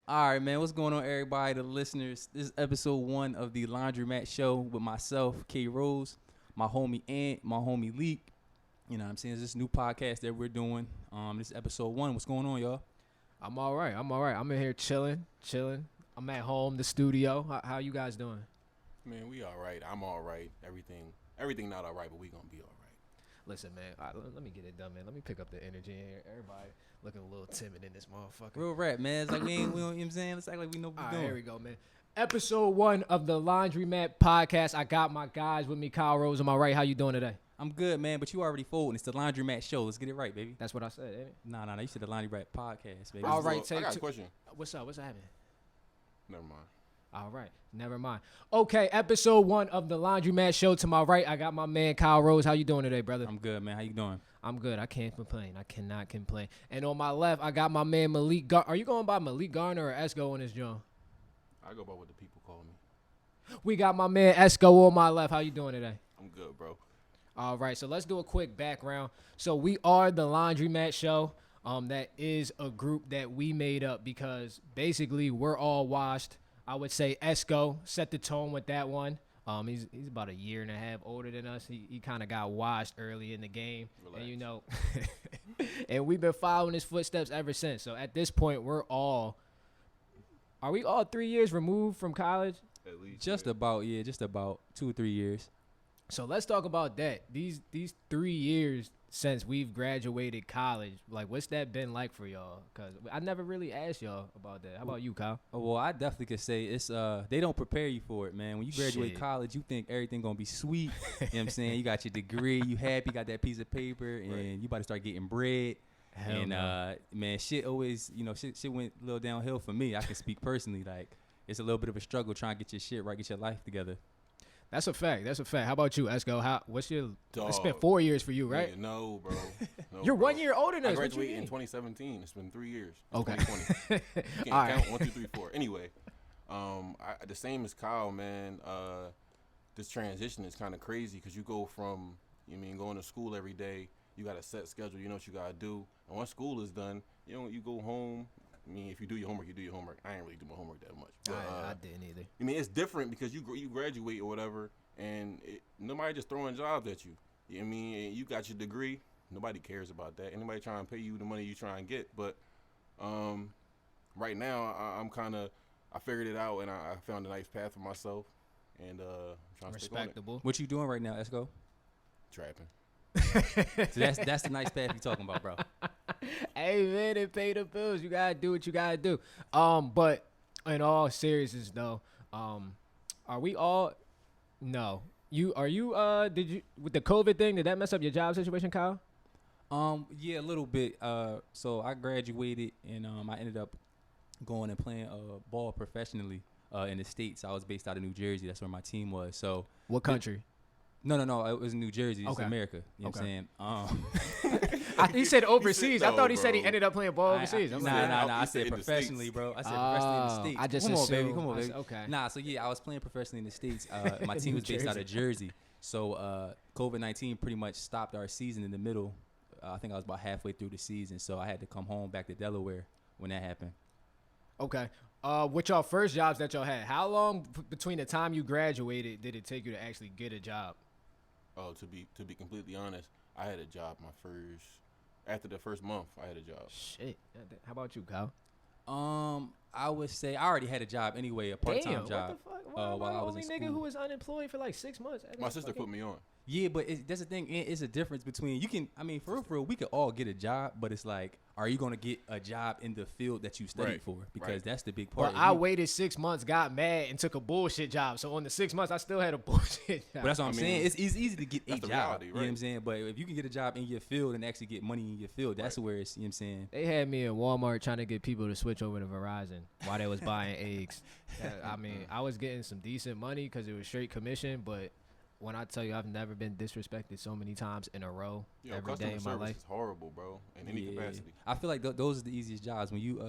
All right, man. What's going on, everybody? The listeners. This is episode 1 of the Laundromat show with myself, K Rose, my homie Ant, my homie Leak. You know what I'm saying? It's this new podcast that we're doing. This is episode 1. What's going on, y'all? I'm all right. I'm in here chilling. I'm at home, the studio. How you guys doing? Man, we all right. I'm all right. Everything not all right, but we gonna be all right. Listen, man, let me get it done, man. Let me pick up the energy in here. Everybody looking a little timid in this motherfucker. Real rap, man. It's like we don't, you know what I'm saying? It's like we know what we're doing. Here we go, man. Episode 1 of the Laundromat podcast. I got my guys with me, Kyle Rose. Am I right? How you doing today? I'm good, man, but you already folding. It's the Laundromat show. Let's get it right, baby. That's what I said, ain't it? Nah. You said the Laundromat podcast, baby. All right, I got a question. What's up? What's happening? Never mind. All right, never mind. Okay, episode 1 of the Laundromat show. To my right, I got my man, Kyle Rose. How you doing today, brother? I'm good, man. How you doing? I'm good. I can't complain. I cannot complain. And on my left, I got my man, Malik. Are you going by Malik Garner or Esco on this joint? I go by what the people call me. We got my man, Esco, on my left. How you doing today? I'm good, bro. All right, so let's do a quick background. So we are the Laundromat show. That is a group that we made up because basically we're all washed. I would say Esco set the tone with that one. He's about a year and a half older than us. He kind of got washed early in the game. Relax. And, you know, and we've been following his footsteps ever since. So at this point, are we all 3 years removed from college? At least. Just about 2 or 3 years. So let's talk about that. These 3 years since we've graduated college, like what's that been like for y'all? Because I never really asked y'all about that. How about you, Kyle? Well, I definitely could say it's they don't prepare you for it, man. When you graduate college, you think everything gonna be sweet. You know what I'm saying? You got your degree, you happy, got that piece of paper, and you about to start getting bread. Hell and no. Man, shit always, shit went a little downhill for me. I can speak personally. Like it's a little bit of a struggle trying to get your shit right, get your life together. That's a fact. How about you, Esco? What's your? Dog. It's been 4 years for you, right? Yeah, no, bro. No, You're bro. 1 year older than I us. graduated in 2017. It's been 3 years. Okay. 2020. You can't All count right. 1, 2, 3, 4. Anyway, the same as Kyle, man. This transition is kind of crazy because you go from going to school every day. You got a set schedule. You know what you gotta do. And once school is done, you go home. I mean, if you do your homework, you do your homework. I ain't really do my homework that much. But, I didn't either. I mean, it's different because you graduate or whatever, and nobody just throwing jobs at you. You know what I mean? You got your degree. Nobody cares about that. Anybody trying to pay you the money you try and get. But right now, I figured it out, and I found a nice path for myself. And trying to stick on it. Respectable. What you doing right now, Esco? Trapping. So that's the nice path you talking about, bro. Hey man, they pay the bills. You gotta do what you gotta do. But in all seriousness though, are we all? No. Did you with the COVID thing? Did that mess up your job situation, Kyle? Yeah, a little bit. So I graduated and I ended up going and playing ball professionally in the States. I was based out of New Jersey. That's where my team was. So What country? No. It was New Jersey. It's Okay. America. You know what I'm saying? He said overseas. no, I thought he said he bro. ended up playing ball overseas. I'm like, Nah. I He said said in the professionally, States. bro. I said professionally in the States. I just Come on, assumed. baby. Come on, baby. Okay. Nah, so yeah, I was playing professionally in the States. My team New was based out of Jersey. Jersey. So COVID-19 pretty much stopped our season in the middle. I think I was about halfway through the season, so I had to come home back to Delaware when that happened. Okay. With y'all first jobs that y'all had, how long between the time you graduated did it take you to actually get a job? Oh, to be completely honest, I had a job after the first month. I had a job. Shit. How about you, Kyle? I would say I already had a job anyway, a part-time job. What the fuck? Why am while I I the was only in nigga school. who was unemployed for like 6 months? My sister put me on. Yeah, but that's the thing. It's a difference between for real, we could all get a job, but it's like, are you gonna get a job in the field that you studied Right, for? Because right. that's the big part. But I waited 6 months, got mad, and took a bullshit job. So on the 6 months, I still had a bullshit job. But that's what I'm saying. mean, It's easy to get a that's the job. reality, You know what I'm right. saying? But if you can get a job in your field and actually get money in your field, that's where it's, you know what I'm saying? They had me in Walmart trying to get people to switch over to Verizon while they was buying eggs. I mean, I was getting some decent money because it was straight commission, but when I tell you I've never been disrespected so many times in a row every day Customer in my service life. is horrible, bro, in any capacity. I feel like those are the easiest jobs. When you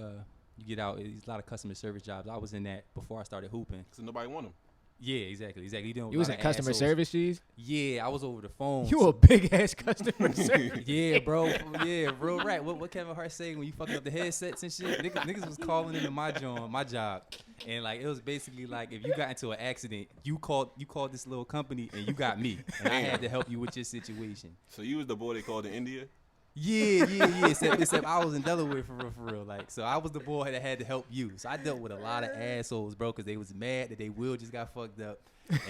get out, there's a lot of customer service jobs. I was in that before I started hooping. So nobody want them. Yeah, exactly. You was in customer service, G's? Yeah, I was over the phone. You a big ass customer service. Yeah, bro. Yeah, real right. What Kevin Hart say when you fucking up the headsets and shit? Niggas was calling into my job, and like it was basically like if you got into an accident, you called this little company and you got me, and I had to help you with your situation. So you was the boy they called in India? Yeah. Except I was in Delaware for real. Like, so I was the boy that had to help you. So I dealt with a lot of assholes, bro, because they was mad that they wheel just got fucked up.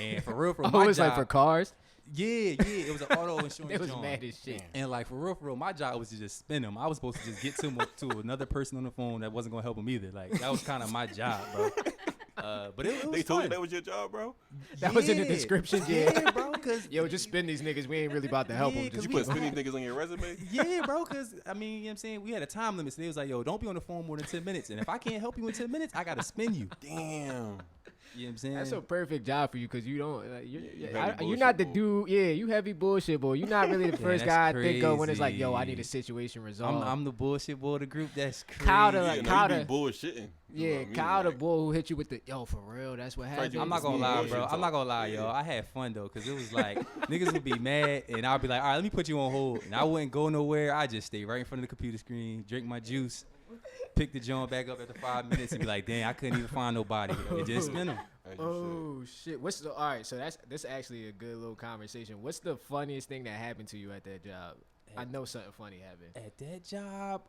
And for real, my it was job, like for cars. Yeah, it was an auto insurance. It was joint. mad as shit. And like for real, my job was to just spin them. I was supposed to just get to another person on the phone that wasn't gonna help them either. Like that was kind of my job, bro. But it was They told fun. you that was your job, bro? That was in the description, yeah. bro. Cause Yo, just spin these niggas. We ain't really about to help them. Yeah, Did Just you put spinning niggas on your resume? yeah, bro. Cause I mean, you know what I'm saying, we had a time limit. So they was like, yo, don't be on the phone more than 10 minutes. And if I can't help you in 10 minutes, I gotta spin you. Damn. You know what I'm saying? That's a perfect job for you because you don't. Heavy You're not the bullshit dude. Yeah, you heavy bullshit boy. You're not really the first that's guy I think of when it's like, yo, I crazy. need a situation resolved. I'm the bullshit boy of the group. That's crazy. Kyle the- Yeah, Like, no, Kyle you be the- bullshitting. You know what I mean? Kyle the Like, boy who hit you with the yo for real. That's what happened. I'm not gonna Smooth lie, bullshit bro. talk. I'm not gonna lie, Yeah. yo. I had fun though, cause it was like niggas would be mad, and I'd be like, all right, let me put you on hold, and I wouldn't go nowhere. I just stay right in front of the computer screen, drink my juice, pick the joint back up after 5 minutes, and be like, dang, I couldn't even find nobody. And just spin them. as you Oh shit! All right? So this actually a good little conversation. What's the funniest thing that happened to you at that job? I know something funny happened. At that job,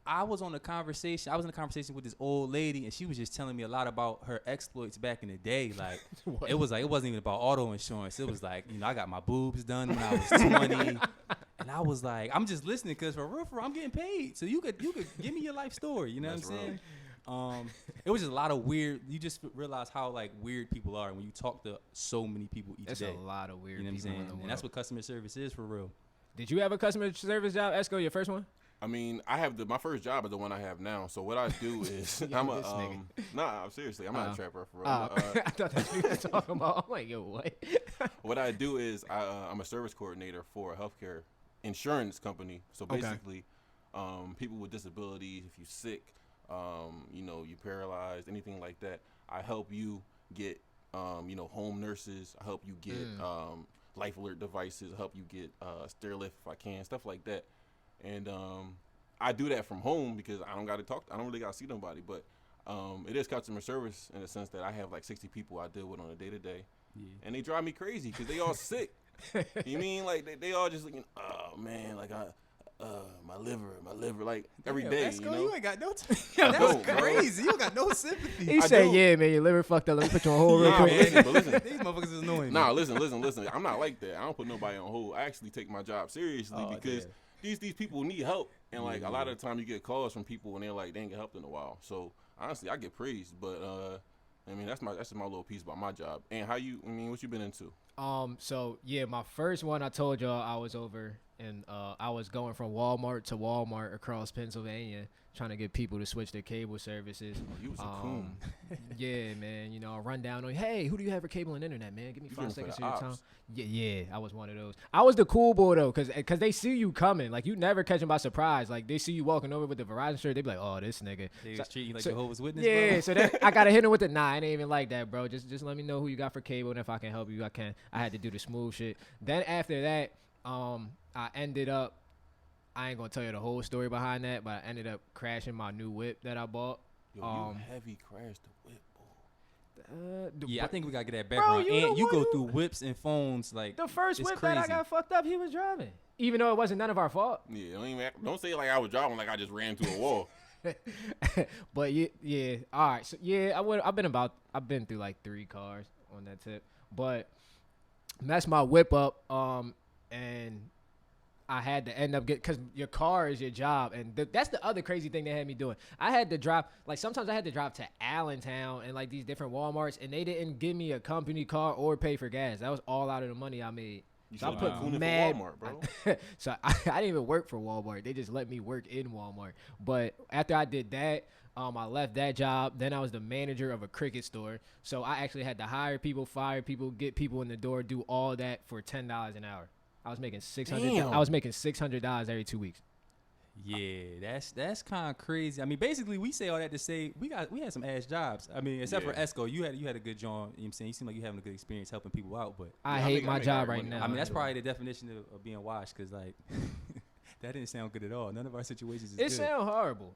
I was in a conversation with this old lady, and she was just telling me a lot about her exploits back in the day. Like, What? it wasn't even about auto insurance. It was like, I got my boobs done when I was 20. And I was like, I'm just listening because for real, I'm getting paid. So you could give me your life story. You know That's what I'm saying? It was just a lot of weird. You just realize how like weird people are when you talk to so many people each That's day. a lot of weird You know what I'm people in saying? the world. And that's what customer service is for real. Did you have a customer service job, Esco? Your first one? I mean, I have my first job is the one I have now. So what I do is Yo, I'm this nigga. nah, seriously, I'm not a trapper for real. I thought that's what you were talking about. I'm like, yo, what? What I do is I'm a service coordinator for a healthcare insurance company. So Okay. basically, people with disabilities, if you're sick, you're paralyzed, anything like that, I help you get, home nurses. I help you get life alert devices. I help you get stair lift if I can, stuff like that. And I do that from home because I don't got to talk. I don't really got to see nobody. But it is customer service in the sense that I have like 60 people I deal with on a day to day, and they drive me crazy because they all sick. You mean like they all just looking? Oh man, like my liver, like every day. Esco, You know? you ain't got no. I That's don't, bro. crazy. You got no sympathy. He I said, don't. yeah, man, your liver fucked up. Let me put you on hold real Nah, quick. but listen. These motherfuckers is annoying. Nah, me. listen. I'm not like that. I don't put nobody on hold. I actually take my job seriously Oh, because damn. these people need help, and like Yeah. a lot of the time you get calls from people and they're like they ain't get helped in a while. So honestly, I get praised, but I mean that's just my little piece about my job. And what you been into? So yeah, my first one I told y'all I was over and I was going from Walmart to Walmart across Pennsylvania trying to get people to switch their cable services. Oh, you was a coon. Yeah, man, I run down on, hey, who do you have for cable and internet, man? Give me You 5 doing seconds for of the your time. ops. Yeah, I was one of those. I was the cool boy though, cause they see you coming. Like you never catch them by surprise. Like they see you walking over with the Verizon shirt, they be like, oh, this nigga. They So- was treating you like so- Jehovah's Witness, Yeah, bro. so then I gotta hit him with the nah. I ain't even like that, bro. Just let me know who you got for cable, and if I can help you, I can. I had to do the smooth shit. Then after that, I ended up. I ain't gonna tell you the whole story behind that, but I ended up crashing my new whip that I bought. Yo, you heavy crashed the whip, boy. Yeah, I think we gotta get that Bro, background. you the And you one go who- through whips and phones like The first it's whip that I crazy. got fucked up, he was driving, even though it wasn't none of our fault. Yeah, don't say it like I was driving like I just ran into a wall. But yeah. All right. So yeah, I've been through like 3 cars on that tip, but messed my whip up. And I had to end up because your car is your job, and that's the other crazy thing they had me doing. I had to drive, like sometimes I had to drive to Allentown and like these different Walmarts, and they didn't give me a company car or pay for gas. That was all out of the money I made. You So I should put have been mad. for Walmart, bro. So I didn't even work for Walmart. They just let me work in Walmart. But after I did that, I left that job. Then I was the manager of a cricket store. So I actually had to hire people, fire people, get people in the door, do all that for $10 an hour. I was making $600. Damn. I was making $600 every 2 weeks. Yeah, that's kind of crazy. I mean, basically, we say all that to say we had some ass jobs. I mean, except for Esco, you had a good job. You know what I'm saying? You seem like you having a good experience helping people out. But I hate my job right now. I mean, that's probably the definition of being washed, because like that didn't sound good at all. None of our situations is good. It sound horrible.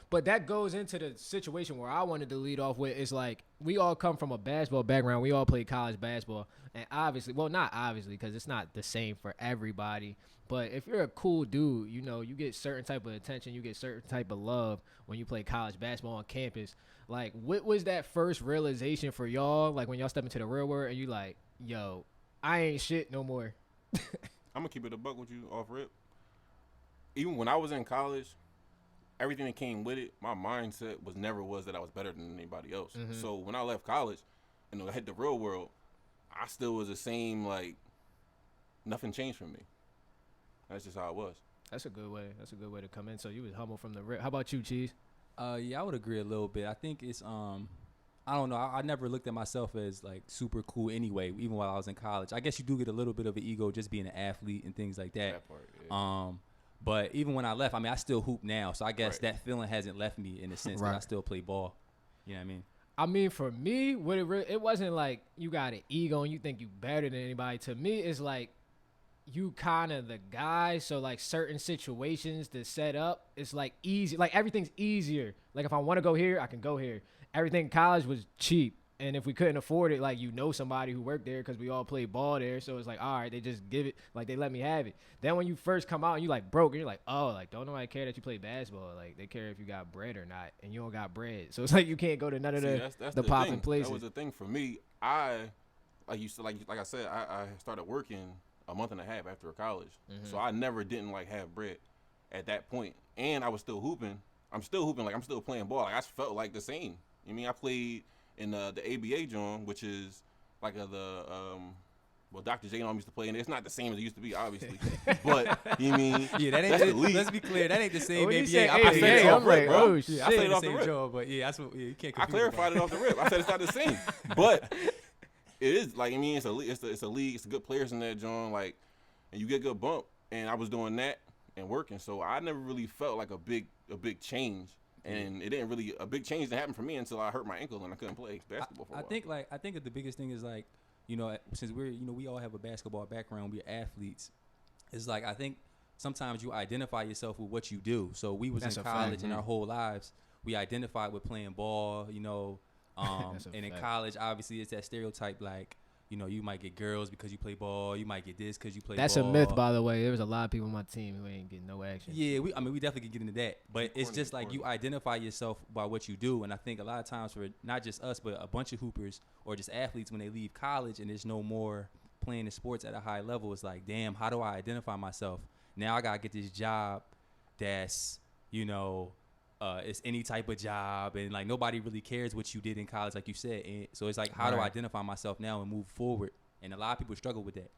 But that goes into the situation where I wanted to lead off with. Is like we all come from a basketball background. We all played college basketball, and obviously, well, not obviously, because it's not the same for everybody. But if you're a cool dude, you know, you get certain type of attention, you get certain type of love when you play college basketball on campus. Like, what was that first realization for y'all? Like, when y'all step into the real world and you like, yo, I ain't shit no more. I'm gonna keep it a buck with you off rip. Even when I was in college, everything that came with it, my mindset never that I was better than anybody else. Mm-hmm. So when I left college and I hit the real world, I still was the same. Like, nothing changed for me. That's just how it was. That's a good way. That's a good way to come in. So you was humble from the rip. How about you, Cheese? Yeah, I would agree a little bit. I think it's I don't know. I never looked at myself as like super cool anyway, even while I was in college. I guess you do get a little bit of an ego just being an athlete and things like that. That part, yeah. But even when I left, I mean, I still hoop now, so I guess that feeling hasn't left me in the sense that I still play ball. You know what I mean? I mean, for me, it wasn't like you got an ego and you think you better than anybody. To me, it's like you kind of the guy, so like certain situations to set up, it's like easy. Like everything's easier. Like if I want to go here, I can go here. Everything in college was cheap, and if we couldn't afford it, like you know somebody who worked there because we all played ball there, so it's like all right, they just give it, like they let me have it. Then when you first come out and you like broke, and you're like, oh, like don't nobody care that you play basketball. Like they care if you got bread or not, and you don't got bread, so it's like you can't go to none of the popping places. That was the thing for me. Like I said, I started working a month and a half after college. Mm-hmm. So I never didn't like have bread at that point. And I was still hooping. I'm still hooping, like I'm still playing ball. Like I felt like the same. I mean, I played in the ABA joint, which is like Dr. J used to play in it. It's not the same as it used to be, obviously. But you mean that ain't the league. Let's be clear, that ain't the same ABA. I said it off the rip, bro. Oh shit, I said it off the rip. Job, but yeah, that's what you can't. I clarified it off the rip. I said it's not the same. But it is, like, I mean, it's a league. It's good players in that joint, like, and you get a good bump. And I was doing that and working, so I never really felt like a big change. And it didn't really a big change didn't happen for me until I hurt my ankle and I couldn't play basketball for a while. I think that the biggest thing is like, you know, since we all have a basketball background, we're athletes. It's like I think sometimes you identify yourself with what you do. So we was in college and our whole lives we identified with playing ball, you know. And in college, obviously, it's that stereotype like, you know, you might get girls because you play ball. You might get this because you play ball. That's a myth, by the way. There was a lot of people on my team who ain't getting no action. Yeah, we definitely can get into that. But it's just like you identify yourself by what you do. And I think a lot of times for not just us, but a bunch of hoopers or just athletes, when they leave college and there's no more playing the sports at a high level, it's like, damn, how do I identify myself? Now I got to get this job that's, you know, it's any type of job, and like nobody really cares what you did in college, like you said. And so it's like, how do I identify myself now and move forward? And a lot of people struggle with that.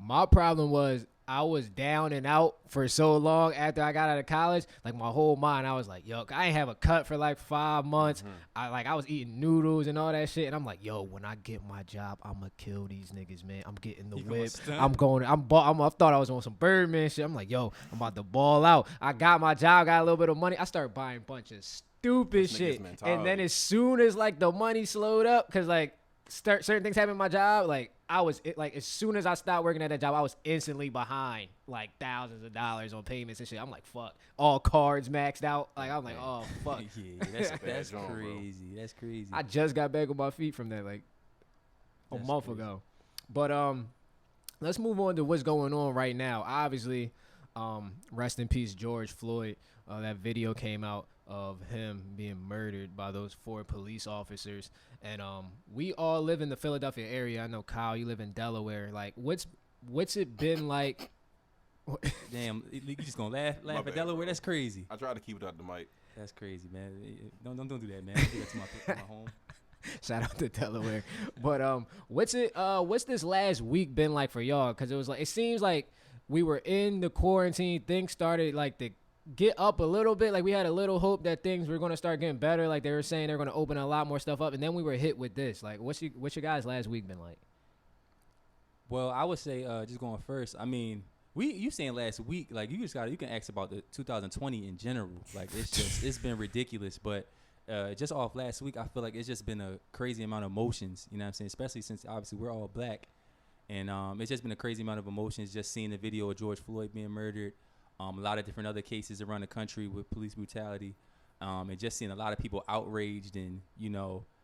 My problem was I was down and out for so long after I got out of college. Like my whole mind, I was like, yo, I ain't have a cut for like 5 months. Mm-hmm. I was eating noodles and all that shit. And I'm like, yo, when I get my job, I'ma kill these niggas, man. I'm getting the whip. I thought I was on some Birdman shit. I'm like, yo, I'm about to ball out. I got my job, got a little bit of money. I started buying a bunch of stupid shit. And then as soon as like the money slowed up, because like certain things happened in my job, like as soon as I stopped working at that job, I was instantly behind like thousands of dollars on payments and shit. I'm like, fuck, all cards maxed out. Like I'm like, oh fuck. Yeah, that's crazy. Bro. That's crazy. I just got back on my feet from that like a month ago. But let's move on to what's going on right now. Obviously, rest in peace, George Floyd. That video came out of him being murdered by those 4 police officers. And we all live in the Philadelphia area. I know, Kyle, you live in Delaware. Like, what's it been like? Damn, you just gonna laugh at Delaware? Bro. That's crazy. I try to keep it out the mic. That's crazy, man. Don't do that, man. Don't do that to my home. Shout out to Delaware. But what's this last week been like for y'all? Because it seems like we were in the quarantine. Things started like to get up a little bit. Like we had a little hope that things were going to start getting better. Like they were saying they're going to open a lot more stuff up, and then we were hit with this. Like what's your guys' last week been like? Well, I would say just going first. I mean, You saying last week, like you can ask about the 2020 in general. Like it's been ridiculous. But just off last week, I feel like it's just been a crazy amount of emotions. You know what I'm saying? Especially since obviously we're all black, and it's just been a crazy amount of emotions. Just seeing the video of George Floyd being murdered, a lot of different other cases around the country with police brutality, and just seeing a lot of people outraged, and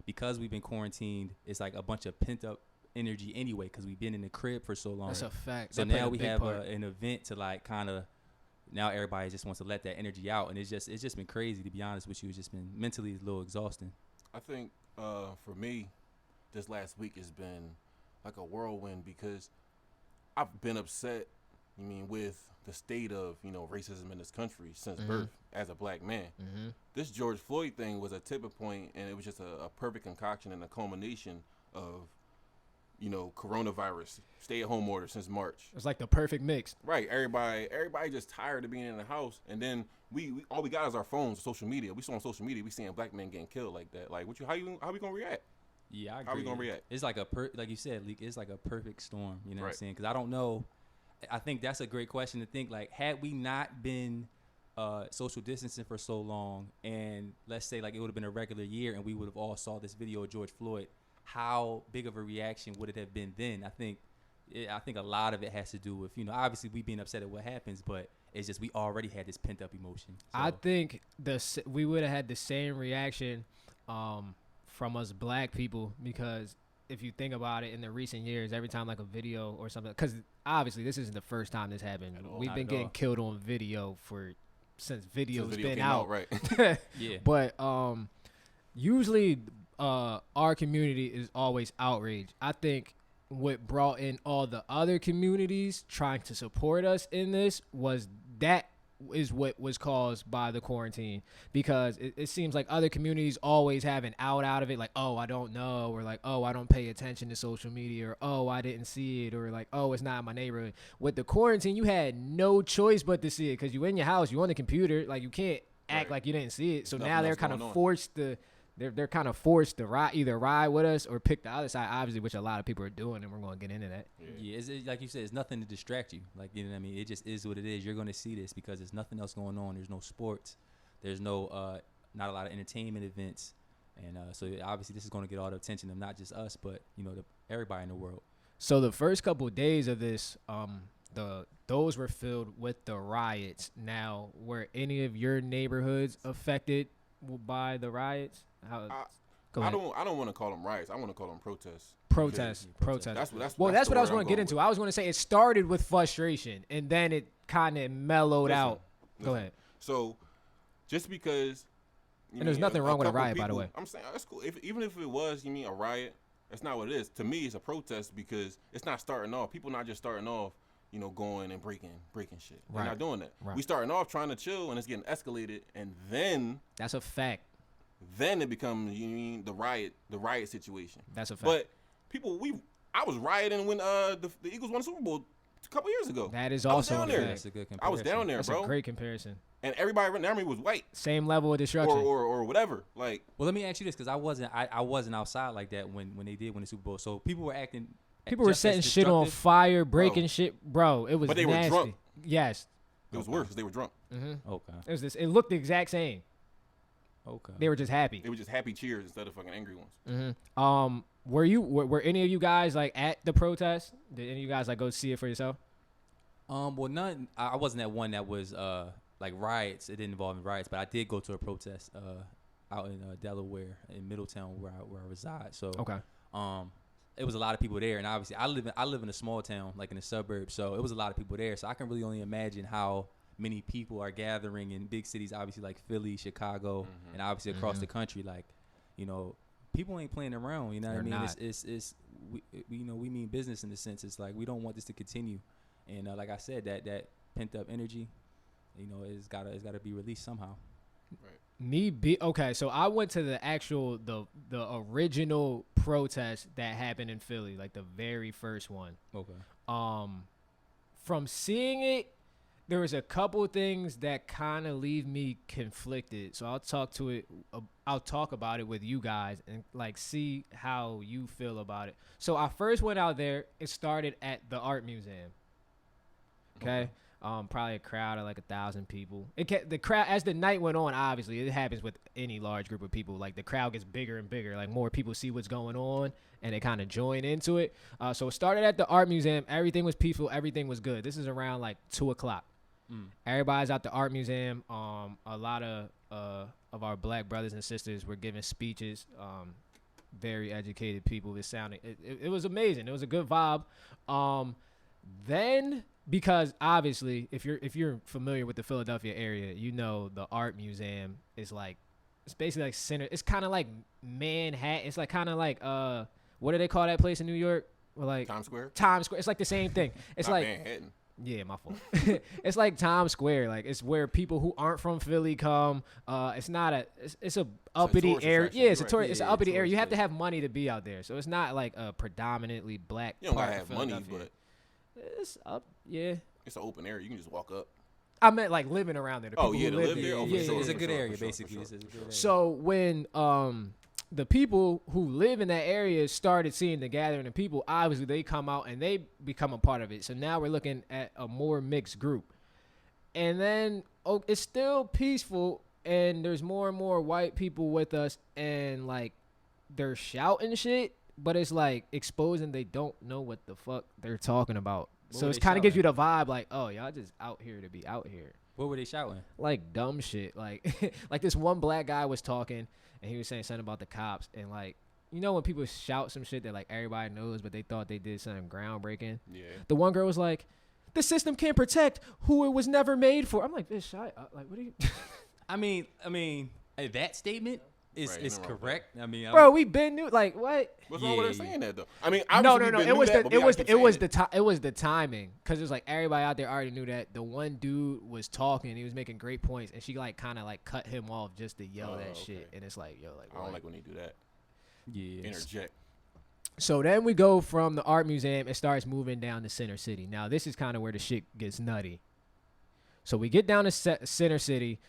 because we've been quarantined, it's like a bunch of pent up energy anyway because we've been in the crib for so long. That's a fact. So now we have an event to like kind of now everybody just wants to let that energy out, and it's just been crazy, to be honest with you. It's just been mentally a little exhausting. I think for me, this last week has been like a whirlwind because I've been upset. With the state of racism in this country since birth as a black man. This George Floyd thing was a tipping point, and it was just a perfect concoction and a culmination of coronavirus stay-at-home order since March. It's like the perfect mix. Right. Everybody just tired of being in the house, and then we all we got is our phones, social media. We saw on social media, we seeing black men getting killed like that. Like, how we gonna react? Yeah, I agree. How we gonna react? It's like like you said, Leak. It's like a perfect storm. You know what I'm Right. saying? Because I don't know. I think that's a great question to think. Like, had we not been social distancing for so long, and let's say like it would have been a regular year, and we would have all saw this video of George Floyd, how big of a reaction would it have been then? I think a lot of it has to do with obviously we being upset at what happens, but it's just we already had this pent up emotion. So. I think we would have had the same reaction from us black people, because if you think about it, in the recent years, every time like a video or something, because obviously this isn't the first time this happened. We've been getting killed on video since video's been out. Right. Yeah. But usually our community is always outraged. I think what brought in all the other communities trying to support us in this is what was caused by the quarantine, because it seems like other communities always have an out of it, like, oh, I don't know, or like, oh, I don't pay attention to social media, or oh, I didn't see it, or like, oh, it's not in my neighborhood. With the quarantine, you had no choice but to see it, because you in your house, you on the computer, like you can't act like you didn't see it. So now they're kind of forced to they're kind of forced to either ride with us or pick the other side, obviously, which a lot of people are doing, and we're going to get into that. Yeah, like you said, it's nothing to distract you. Like, you know what I mean? It just is what it is. You're going to see this because there's nothing else going on. There's no sports. There's no not a lot of entertainment events. And so obviously this is going to get all the attention of not just us, but, everybody in the world. So the first couple of days of this, those were filled with the riots. Now, were any of your neighborhoods affected by the riots? I don't want to call them riots. I want to call them protests. Protest. That's what I was going to get into. I was going to say it started with frustration, and then it kind of mellowed out. Go ahead. So, just because, and there's nothing wrong with a riot, by the way. I'm saying that's cool. Even if it was, a riot, that's not what it is. To me, it's a protest because it's not starting off. People not just starting off, going and breaking shit. They're not doing that. Right. We starting off trying to chill, and it's getting escalated, and then that's a fact. Then it becomes the riot situation. That's a fact. But I was rioting when the Eagles won the Super Bowl a couple years ago. That is also down there. That's a good comparison. I was down there, That's bro. a great comparison. And everybody around me was white. Same level of destruction. Or whatever. Like, well, let me ask you this, because I wasn't outside like that when they did win the Super Bowl. So people were acting. People were setting shit on fire, breaking shit, bro. It was. But they nasty. were drunk. Yes. It was worse because they were drunk. Mm-hmm. Okay. It looked the exact same. Okay. They were just happy. They were just happy cheers instead of fucking angry ones. Mm-hmm. Were any of you guys like at the protest? Did any of you guys like go see it for yourself? Well, none. I wasn't at one that was like riots. It didn't involve riots, but I did go to a protest out in Delaware, in Middletown, where I reside. So okay. It was a lot of people there, and obviously I live in a small town, like in the suburbs. So it was a lot of people there. So I can really only imagine how many people are gathering in big cities, obviously like Philly, Chicago, and obviously across the country. Like, people ain't playing around. You know what I mean? Not. It's we mean business in the sense. It's like we don't want this to continue, and like I said, that pent up energy, it's gotta be released somehow. Right. Okay, so I went to the original protest that happened in Philly, like the very first one. Okay. From seeing it, there was a couple things that kind of leave me conflicted. So I'll talk about it with you guys and like see how you feel about it. So I first went out there. It started at the art museum. Okay. Probably a crowd of like 1,000 people. The crowd, as the night went on, obviously it happens with any large group of people. Like the crowd gets bigger and bigger. Like more people see what's going on and they kind of join into it. So it started at the art museum. Everything was peaceful. Everything was good. This is around like 2:00. Everybody's at the art museum. A lot of our black brothers and sisters were giving speeches. Very educated people. It was amazing. It was a good vibe. Then, because obviously, if you're familiar with the Philadelphia area, you know the art museum is like, it's basically like center. It's kind of like Manhattan. It's like kind of like what do they call that place in New York? Well, like Times Square. Times Square. It's like the same thing. It's Not like Manhattan. Yeah, my fault. It's like Times Square. Like it's where people who aren't from Philly come. It's not it's a uppity area. Yeah, it's it's an uppity area. You have to have money to be out there. So it's not like a predominantly black. You don't part gotta of have money, Philadelphia. but It's up. Yeah. it's an open area. You can just walk up. I meant like living around there. The people yeah, who to live live there? there. Oh, for Yeah, sure, It's a for good sure, area, for sure, basically. for It's a good area. So when the people who live in that area started seeing the gathering of people, obviously they come out and they become a part of it. So now we're looking at a more mixed group. And then it's still peaceful and there's more and more white people with us and like they're shouting shit, but it's like exposing they don't know what the fuck they're talking about. What So were it they kind of gives you shouting? the vibe like, oh, y'all just out here to be out here. What were they shouting? Like dumb shit. Like like this one black guy was talking and he was saying something about the cops and like, you know when people shout some shit that like everybody knows but they thought they did something groundbreaking? Yeah. The one girl was like, the system can't protect who it was never made for. I'm like, bitch, shut up. Like, what are you? I mean, that statement is Right, is nothing wrong with correct. I mean, Bro, we been new. Like, what? What's wrong with her Yeah. saying that though? I mean, No. obviously we been It knew was that, but we gotta keep saying it was the timing because it was like everybody out there already knew that. The one dude was talking, he was making great points, and she like kind of like cut him off just to yell that okay. shit. And it's like, yo, like, I don't what? like when they do that. yeah. Interject. So then we go from the art museum and starts moving down to Center City. Now this is kind of where the shit gets nutty. So we get down to Center City.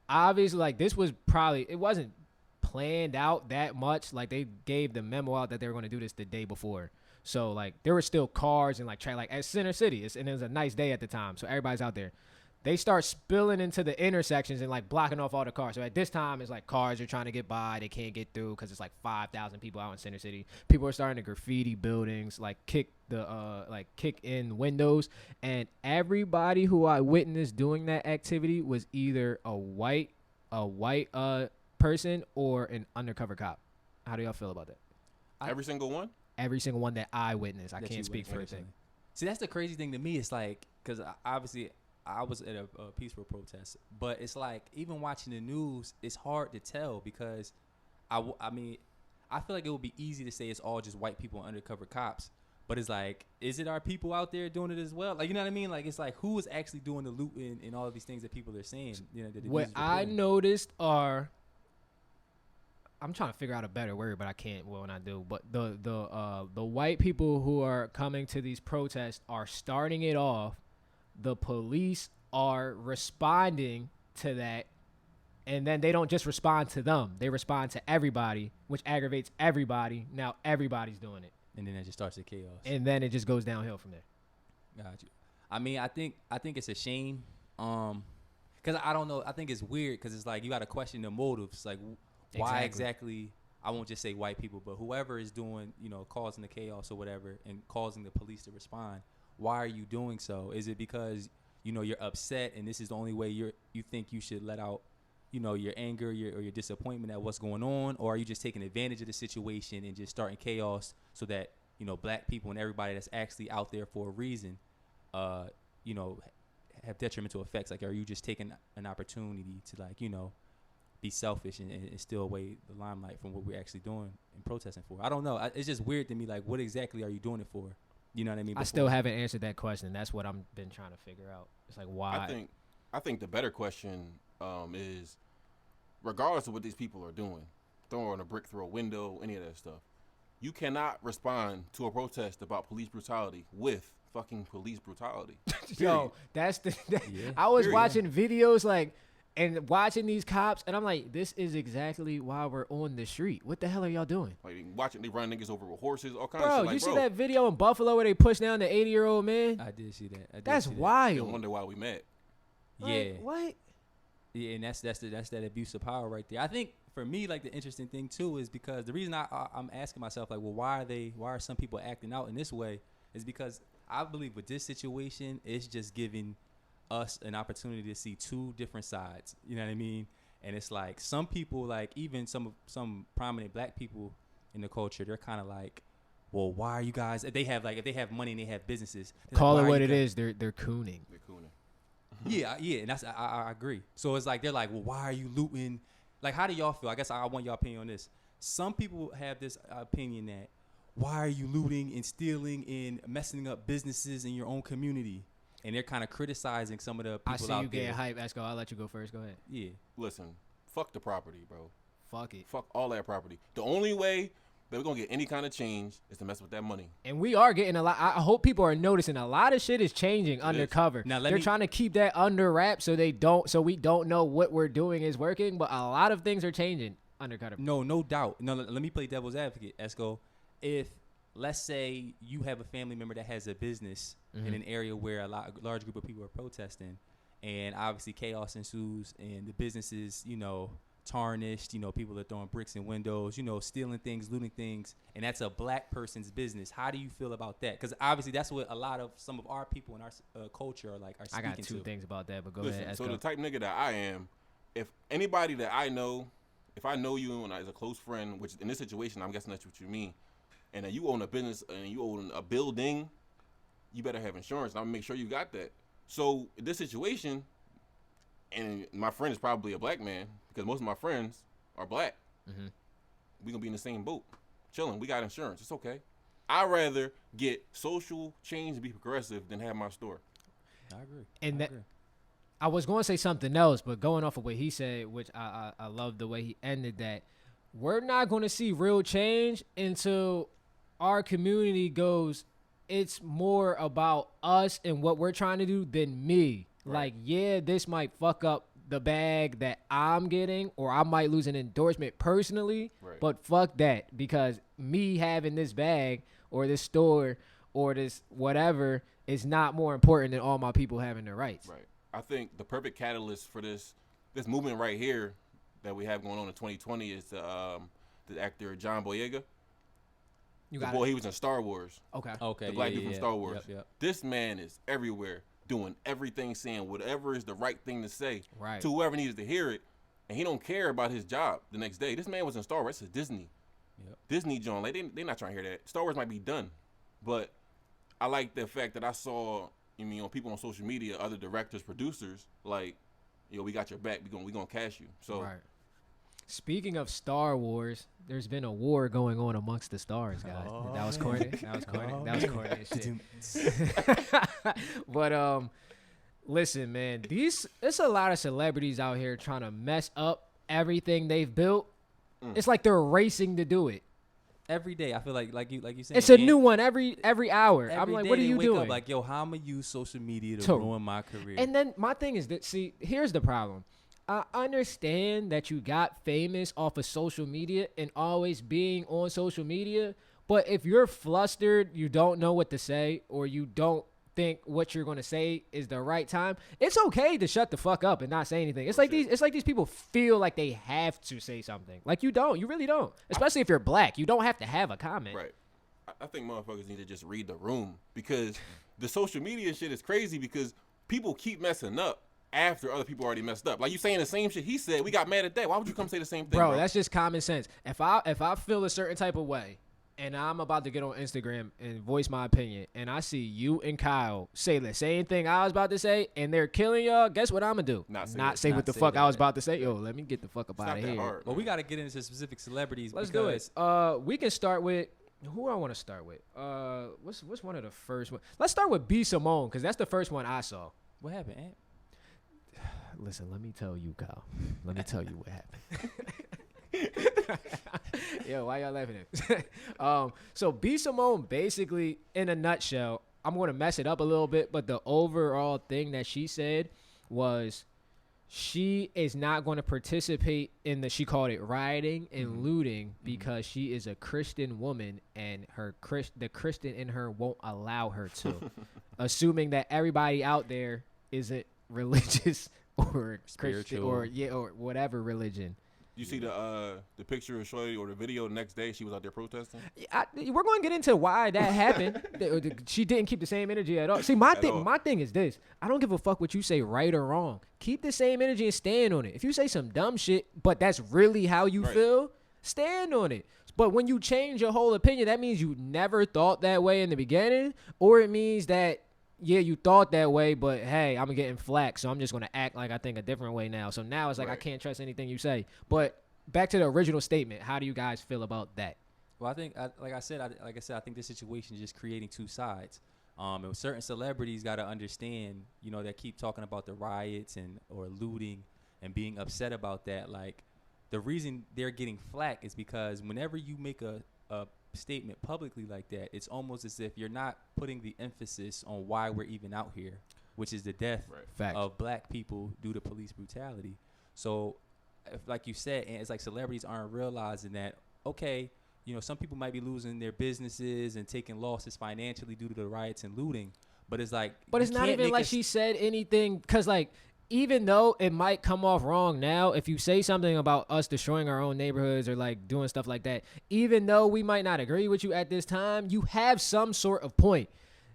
Obviously, like this was probably, it wasn't planned out that much. Like they gave the memo out that they were going to do this the day before. So like there were still cars and like at Center City, and it was a nice day at the time. So everybody's out there. They start spilling into the intersections and like blocking off all the cars. So at this time, it's like cars are trying to get by. They can't get through because it's like 5,000 people out in Center City. People are starting to graffiti buildings, like kick in windows. And everybody who I witnessed doing that activity was either a white person or an undercover cop. How do y'all feel about that? Every single one? Every single one that I witnessed. I That can't you speak for witnessed. everything. See, that's the crazy thing to me. It's like, because obviously I was at a peaceful protest, but it's like even watching the news, it's hard to tell because I mean, I feel like it would be easy to say it's all just white people and undercover cops, but it's like, is it our people out there doing it as well? Like, you know what I mean? Like, it's like who is actually doing the looting and all of these things that people are saying? You know, that the What news is I reporting. noticed are, I'm trying to figure out a better word, but I can't when I do. But the white people who are coming to these protests are starting it off. The police are responding to that, and then they don't just respond to them. They respond to everybody, which aggravates everybody. Now everybody's doing it. And then it just starts the chaos. And then it just goes downhill from there. Got you. I mean, I think it's a shame. Cause I don't know. I think it's weird because it's like you got to question the motives. Like, why exactly? I won't just say white people, but whoever is doing, causing the chaos or whatever, and causing the police to respond. Why are you doing so? Is it because you're upset and this is the only way you think you should let out, your anger, or your disappointment at what's going on, or are you just taking advantage of the situation and just starting chaos so that black people and everybody that's actually out there for a reason, have detrimental effects? Like, are you just taking an opportunity to be selfish and steal away the limelight from what we're actually doing and protesting for? I don't know. It's just weird to me. Like, what exactly are you doing it for? You know what I mean? I still haven't answered that question. That's what I've been trying to figure out. It's like, why? I think the better question is, regardless of what these people are doing, throwing a brick through a window, any of that stuff, you cannot respond to a protest about police brutality with fucking police brutality. Yo, that's the. Yeah. I was Period. watching videos like and watching these cops, and I'm like, this is exactly why we're on the street. What the hell are y'all doing? Like watching they run niggas over with horses, all kinds of Bro, shit. Like, you see that video in Buffalo where they push down the 80-year-old man? I did see that. That's see that. I wild. wonder why we mad. Yeah. Like, what? Yeah, and that's that abuse of power right there. I think for me, like the interesting thing too is because the reason I'm asking myself like, well, why are some people acting out in this way is because I believe with this situation, it's just giving us an opportunity to see two different sides. You know what I mean? And it's like some people, like even some prominent black people in the culture, they're kind of like, well, why are you guys? If they have money and they have businesses, Call like, it what it is. They're cooning. They're cooning. Yeah, and I agree. So it's like they're like, well, why are you looting? Like, how do y'all feel? I guess I want y'all opinion on this. Some people have this opinion that why are you looting and stealing and messing up businesses in your own community? And they're kind of criticizing some of the people out there. I see you getting hype, Esco. I'll let you go first. Go ahead. Yeah. Listen, fuck the property, bro. Fuck it. Fuck all that property. The only way that we're gonna get any kind of change is to mess with that money. And we are getting a lot. I hope people are noticing a lot of shit is changing undercover. Now, they're trying to keep that under wraps so we don't know what we're doing is working. But a lot of things are changing undercover. No doubt. No, let me play devil's advocate, Esco. If let's say you have a family member that has a business in an area where a large group of people are protesting, and obviously chaos ensues, and the business is, tarnished, people are throwing bricks in windows, stealing things, looting things, and that's a black person's business. How do you feel about that? Because obviously that's what some of our people in our culture are speaking to. I got two things about that, but go Listen, ahead. so the type nigga that I am, if anybody that I know, if I know you and as a close friend, which in this situation I'm guessing that's what you mean, and that you own a business and you own a building, you better have insurance. And I'm gonna make sure you got that. So in this situation, and my friend is probably a black man because most of my friends are black. Mm-hmm. We gonna be in the same boat, chilling. We got insurance. It's okay. I'd rather get social change and be progressive than have my store. I agree. And I agree. I was going to say something else, but going off of what he said, which I love the way he ended that, we're not going to see real change until our community goes, it's more about us and what we're trying to do than me. Right. Like, yeah, this might fuck up the bag that I'm getting, or I might lose an endorsement personally, right. But fuck that, because me having this bag or this store or this whatever is not more important than all my people having their rights. Right. I think the perfect catalyst for this movement right here that we have going on in 2020 is the actor John Boyega. He was in Star Wars. Okay. The black dude from Star Wars. Yep. This man is everywhere, doing everything, saying whatever is the right thing to say right. to whoever needs to hear it, and he don't care about his job the next day. This man was in Star Wars. This is Disney. Yep. Disney John. Like they're not trying to hear that. Star Wars might be done, but I like the fact that I saw, people on social media, other directors, producers, like, we got your back. We gonna cash you. So. Right. Speaking of Star Wars, there's been a war going on amongst the stars, guys. That was corny. That was corny as shit. But listen, man, it's a lot of celebrities out here trying to mess up everything they've built. It's like they're racing to do it. Every day, I feel like you said. It's a new one every hour. I'm like, what are you doing? Like, yo, how I'm gonna use social media to ruin my career? And then my thing is that, see, here's the problem. I understand that you got famous off of social media and always being on social media, but if you're flustered, you don't know what to say, or you don't think what you're going to say is the right time, it's okay to shut the fuck up and not say anything. It's like these people feel like they have to say something. Like, you really don't. Especially if you're black. You don't have to have a comment. Right. I think motherfuckers need to just read the room, because the social media shit is crazy because people keep messing up after other people already messed up. Like, you saying the same shit he said. We got mad at that. Why would you come say the same thing, bro? That's just common sense. If I feel a certain type of way and I'm about to get on Instagram and voice my opinion, and I see you and Kyle say the same thing I was about to say, and they're killing y'all, guess what I'm going to do? Not say what the fuck I was about to say. Yo, let me get the fuck up out of here. Hard, well, we got to get into specific celebrities. Let's do it. We can start with, who I want to start with? What's one of the first ones? Let's start with B. Simone, because that's the first one I saw. What happened, Ant? Listen, let me tell you, Kyle. Let me tell you what happened. Yo, why y'all laughing at? So B. Simone, basically, in a nutshell, I'm going to mess it up a little bit, but the overall thing that she said was, she is not going to participate in she called it rioting and looting because she is a Christian woman and the Christian in her won't allow her to. Assuming that everybody out there isn't religious or Christian or whatever religion. You see the picture of Shorty or the video the next day she was out there protesting? We're going to get into why that happened. She didn't keep the same energy at all. See, my thing is this. I don't give a fuck what you say, right or wrong. Keep the same energy and stand on it. If you say some dumb shit, but that's really how you feel, stand on it. But when you change your whole opinion, that means you never thought that way in the beginning, or it means that, yeah, you thought that way, but hey, I'm getting flack, so I'm just going to act like I think a different way now. So now it's like I can't trust anything you say. But back to the original statement, how do you guys feel about that? Well, I think, like I said, I think this situation is just creating two sides. And certain celebrities got to understand, that keep talking about the riots or looting and being upset about that. Like, the reason they're getting flack is because whenever you make a statement publicly like that, it's almost as if you're not putting the emphasis on why we're even out here, which is the death of black people due to police brutality. So, like you said, and it's like celebrities aren't realizing that, okay, some people might be losing their businesses and taking losses financially due to the riots and looting, but it's like, but it's not even like she said anything, because like, even though it might come off wrong now, if you say something about us destroying our own neighborhoods or like doing stuff like that, even though we might not agree with you at this time, you have some sort of point.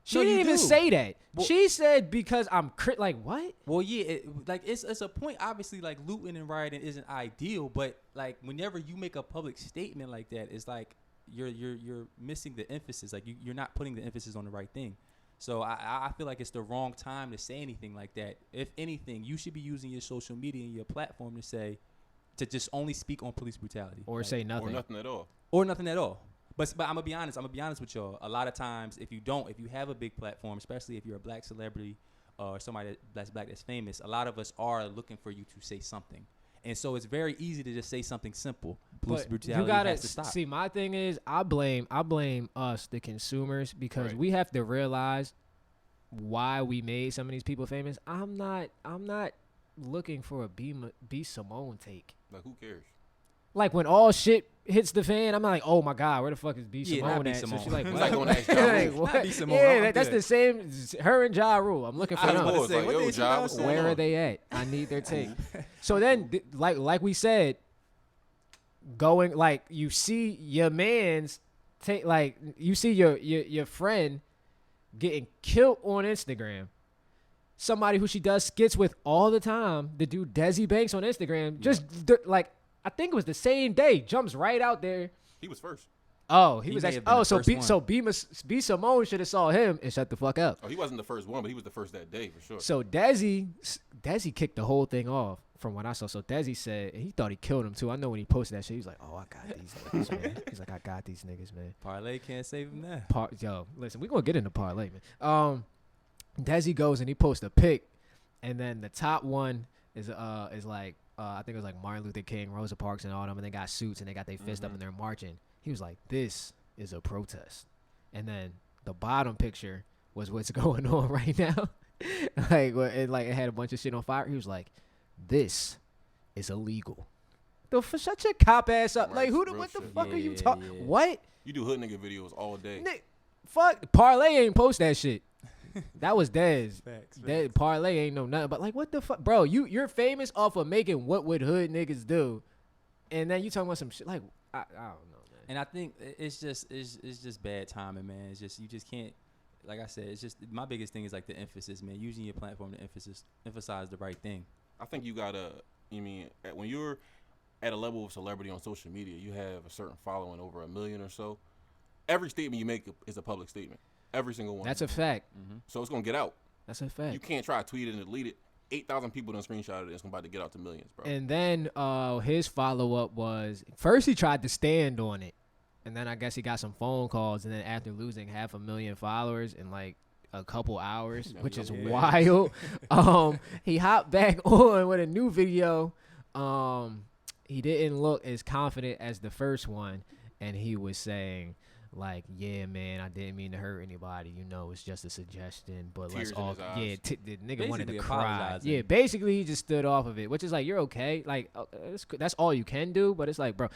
She didn't even say that. Well, she said because I'm like, what? Well, yeah, it's a point. Obviously, like, looting and rioting isn't ideal, but like whenever you make a public statement like that, it's like you're missing the emphasis. Like you're not putting the emphasis on the right thing. So I feel like it's the wrong time to say anything like that. If anything, you should be using your social media and your platform to just only speak on police brutality, or say nothing, or nothing at all, But I'm gonna be honest. With y'all. A lot of times, if you have a big platform, especially if you're a black celebrity or somebody that's black that's famous, a lot of us are looking for you to say something. And so it's very easy to just say something simple. Police brutality has to stop. See, my thing is, I blame us, the consumers, because we have to realize why we made some of these people famous. I'm not looking for a B Simone take. Like, who cares? Like, when all shit hits the fan, I'm like, oh my God, where the fuck is B Simone at? Simone. So she's like, what? Like, gonna ask Ja B Simone. Yeah, that's the same. Her and Ja Rule. I'm looking for them. Where are they at? I need their take. So then, like we said, going, like, you see your man's take, like, you see your friend getting killed on Instagram. Somebody who she does skits with all the time, the dude Desi Banks on Instagram, just like, I think it was the same day, jumps right out there. He was first. Oh, he was actually. So B Simone should have saw him and shut the fuck up. Oh, he wasn't the first one, but he was the first that day for sure. So Desi kicked the whole thing off from what I saw. So Desi said, and he thought he killed him too. I know when he posted that shit, he was like, "Oh, I got these niggas, man." He's like, "I got these niggas, man." Parlay can't save him now. Yo, listen, we gonna get into parlay, man. Desi goes and he posts a pic, and then the top one is like. I think it was like Martin Luther King, Rosa Parks, and all them, and they got suits and they got their fist up and they're marching. He was like, "This is a protest." And then the bottom picture was what's going on right now. it had a bunch of shit on fire. He was like, "This is illegal." Shut your cop ass up. Right, what the fuck are you talking? Yeah. What? You do hood nigga videos all day. Fuck. Parlay ain't post that shit. That was Dez. Facts. Parlay ain't know nothing. But like, what the fuck, bro? You're famous off of making what would hood niggas do, and then you talking about some shit like I don't know, man. And I think it's just bad timing, man. It's just you just can't. Like I said, it's just my biggest thing is like the emphasis, man. Using your platform to emphasize the right thing. I think you gotta. When you're at a level of celebrity on social media, you have a certain following, over 1 million or so. Every statement you make is a public statement. Every single one. That's a fact. Mm-hmm. So it's gonna get out. That's a fact. You can't try to tweet it and delete it. 8,000 people done screenshotted it. It's about to get out to millions, bro. And then his follow up was, first he tried to stand on it, and then I guess he got some phone calls, and then after losing 500,000 followers in like a couple hours, which is wild, he hopped back on with a new video. He didn't look as confident as the first one, and he was saying, like, yeah, man, I didn't mean to hurt anybody. You know, it's just a suggestion. But Tears let's in all, his eyes. yeah, the nigga wanted to Basically cry. apologizing. Yeah, basically he just stood off of it, which is like, you're okay. Like, that's all you can do. But it's like, bro,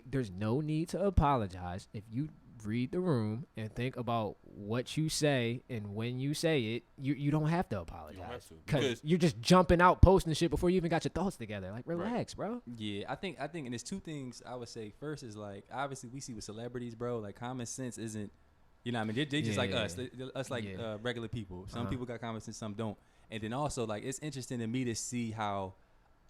there's no need to apologize if you read the room and think about what you say, and when you say it, you don't have to apologize because you're just jumping out posting shit before you even got your thoughts together. Like, relax, bro. Yeah, I think, and there's two things I would say. First is like, obviously we see with celebrities, bro. Like, common sense isn't, you know what I mean? They just like us. Us like regular people. Some people got common sense, some don't. And then also, like, it's interesting to me to see how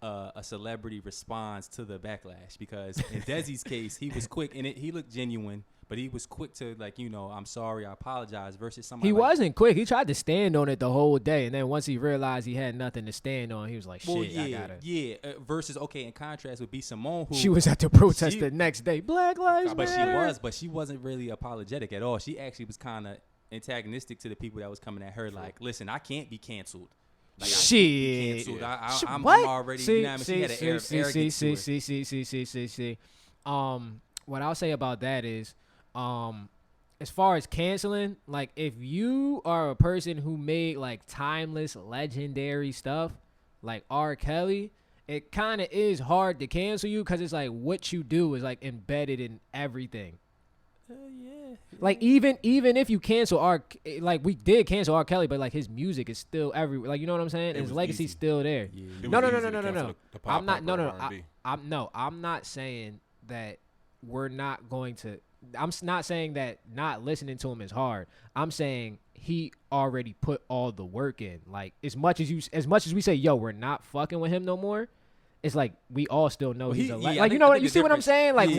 a celebrity responds to the backlash, because in Desi's case, he was quick and he looked genuine. But he was quick to, like, you know, I'm sorry, I apologize, versus somebody. He like, wasn't quick. He tried to stand on it the whole day. And then once he realized he had nothing to stand on, he was like, shit, well, yeah, I got it. Yeah. Versus, okay, in contrast would be Simone, who. She was at the protest the next day. Black Lives Matter. But she wasn't really apologetic at all. She actually was kind of antagonistic to the people that was coming at her. Like, listen, I can't be canceled. Like, shit. I'm what? already, see, you know what I mean? She had an air of arrogance to her. See. What I'll say about that is, as far as canceling, like, if you are a person who made, like, timeless, legendary stuff, like R. Kelly, it kind of is hard to cancel you because it's like what you do is, like, embedded in everything. Yeah. Like, even if you cancel like, we did cancel R. Kelly, but, like, his music is still everywhere. Like, you know what I'm saying? His legacy's still there. Yeah. No. I'm not saying that we're not going to. I'm not saying that not listening to him is hard. I'm saying he already put all the work in. Like, as much as we say, yo, we're not fucking with him no more, it's like we all still know he's alive. Like, you know what? You see what I'm saying? Like,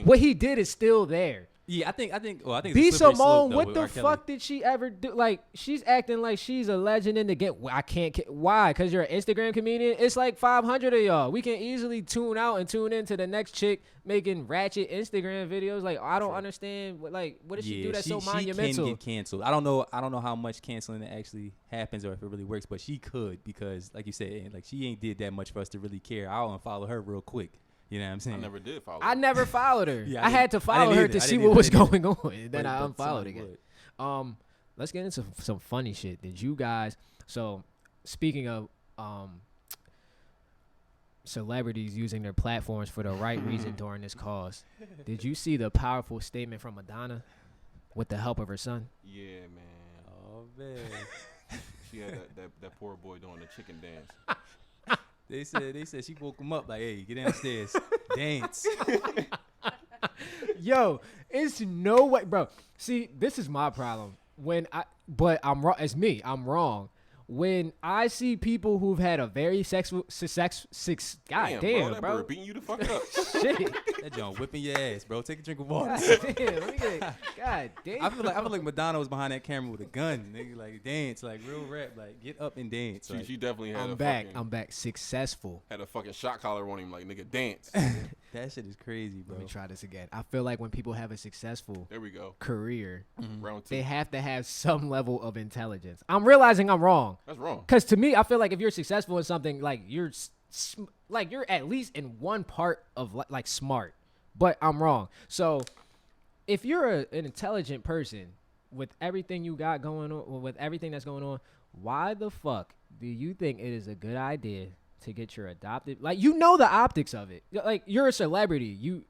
what he did is still there. Yeah, I think. Well, I think. B. Simone, what the fuck did she ever do? Like, she's acting like she's a legend in the game. I can't. Why? Because you're an Instagram comedian. It's like 500 of y'all. We can easily tune out and tune into the next chick making ratchet Instagram videos. Like, I don't understand. What does she do that's so monumental? She can get canceled. I don't know how much canceling that actually happens or if it really works, but she could, because, like you said, like, she ain't did that much for us to really care. I'll unfollow her real quick. You know what I'm saying? I never did follow her. I never followed her. Yeah, I had to follow her to see what was going on. And then I unfollowed again. Let's get into some funny shit. Did you guys, so speaking of celebrities using their platforms for the right reason during this cause, did you see the powerful statement from Madonna with the help of her son? Yeah, man. Oh, man. She had that poor boy doing the chicken dance. They said she woke him up like, hey, get downstairs, dance. Yo, it's no way, bro. See, this is my problem. But I'm wrong. It's me. I'm wrong. When I see people who've had a very damn, bro. Beating you the fuck up. Shit. That John whipping your ass, bro. Take a drink of water. God damn. Let me get it. God damn. I feel like Madonna was behind that camera with a gun, nigga. Like, dance, like real rap, like get up and dance. Like, She definitely had I'm back. Successful. Had a fucking shot collar on him, like, nigga, dance. that shit is crazy, bro. Let me try this again. I feel like when people have a successful There we go. career, Round two. they have to have some level of intelligence. I'm realizing I'm wrong. That's wrong. Because to me, I feel like if you're successful in something, like, you're at least in one part of, like, smart. But I'm wrong. So if you're an intelligent person with everything you got going on, with everything that's going on, why the fuck do you think it is a good idea to get your adopted? Like, you know the optics of it. Like, you're a celebrity.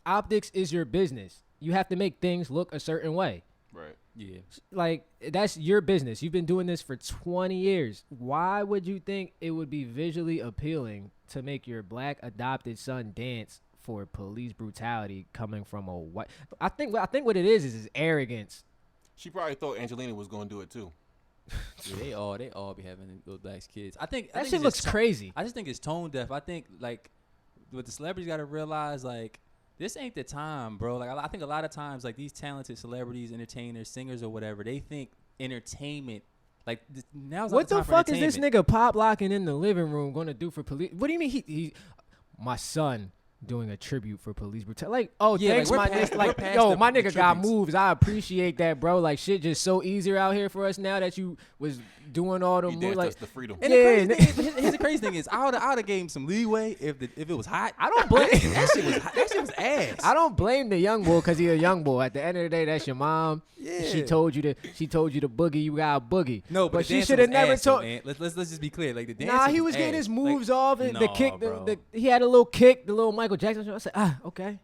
Optics is your business. You have to make things look a certain way. Right. Yeah. Like, that's your business. You've been doing this for 20 years. Why would you think it would be visually appealing to make your black adopted son dance for police brutality coming from a white? I think what it is arrogance. She probably thought Angelina was going to do it too. Yeah, they all be having those black kids. I think shit looks crazy. I just think it's tone deaf. I think, like, what the celebrities got to realize, like, this ain't the time, bro. Like, I think a lot of times, like, these talented celebrities, entertainers, singers, or whatever, they think entertainment, like, now's what not the time the fuck for is this nigga pop locking in the living room going to do for police? What do you mean my son doing a tribute for police brutality. Like, oh, Yeah, thanks, like, my we're past- nigga. we're Like, past yo, the- my the nigga got tributes. moves. I appreciate that, bro. Like, shit just so easier out here for us now that you was doing all the He moves. danced Like, us the freedom. And Yeah, the crazy thing is, here's the crazy thing is, I would have gave him some leeway if it was hot. I don't blame. That shit was hot. That shit was ass. I don't blame the young boy because he a young boy. At the end of the day, that's your mom. Yeah. She told you to boogie. You got a boogie. No, but the she dancing should have was never ass, though, told. man. Let's just be clear. Like the dance. Nah, he was getting ass. his moves Like, off. And the nah, kick, bro. he had a little kick, the little Michael Jackson. I said, okay.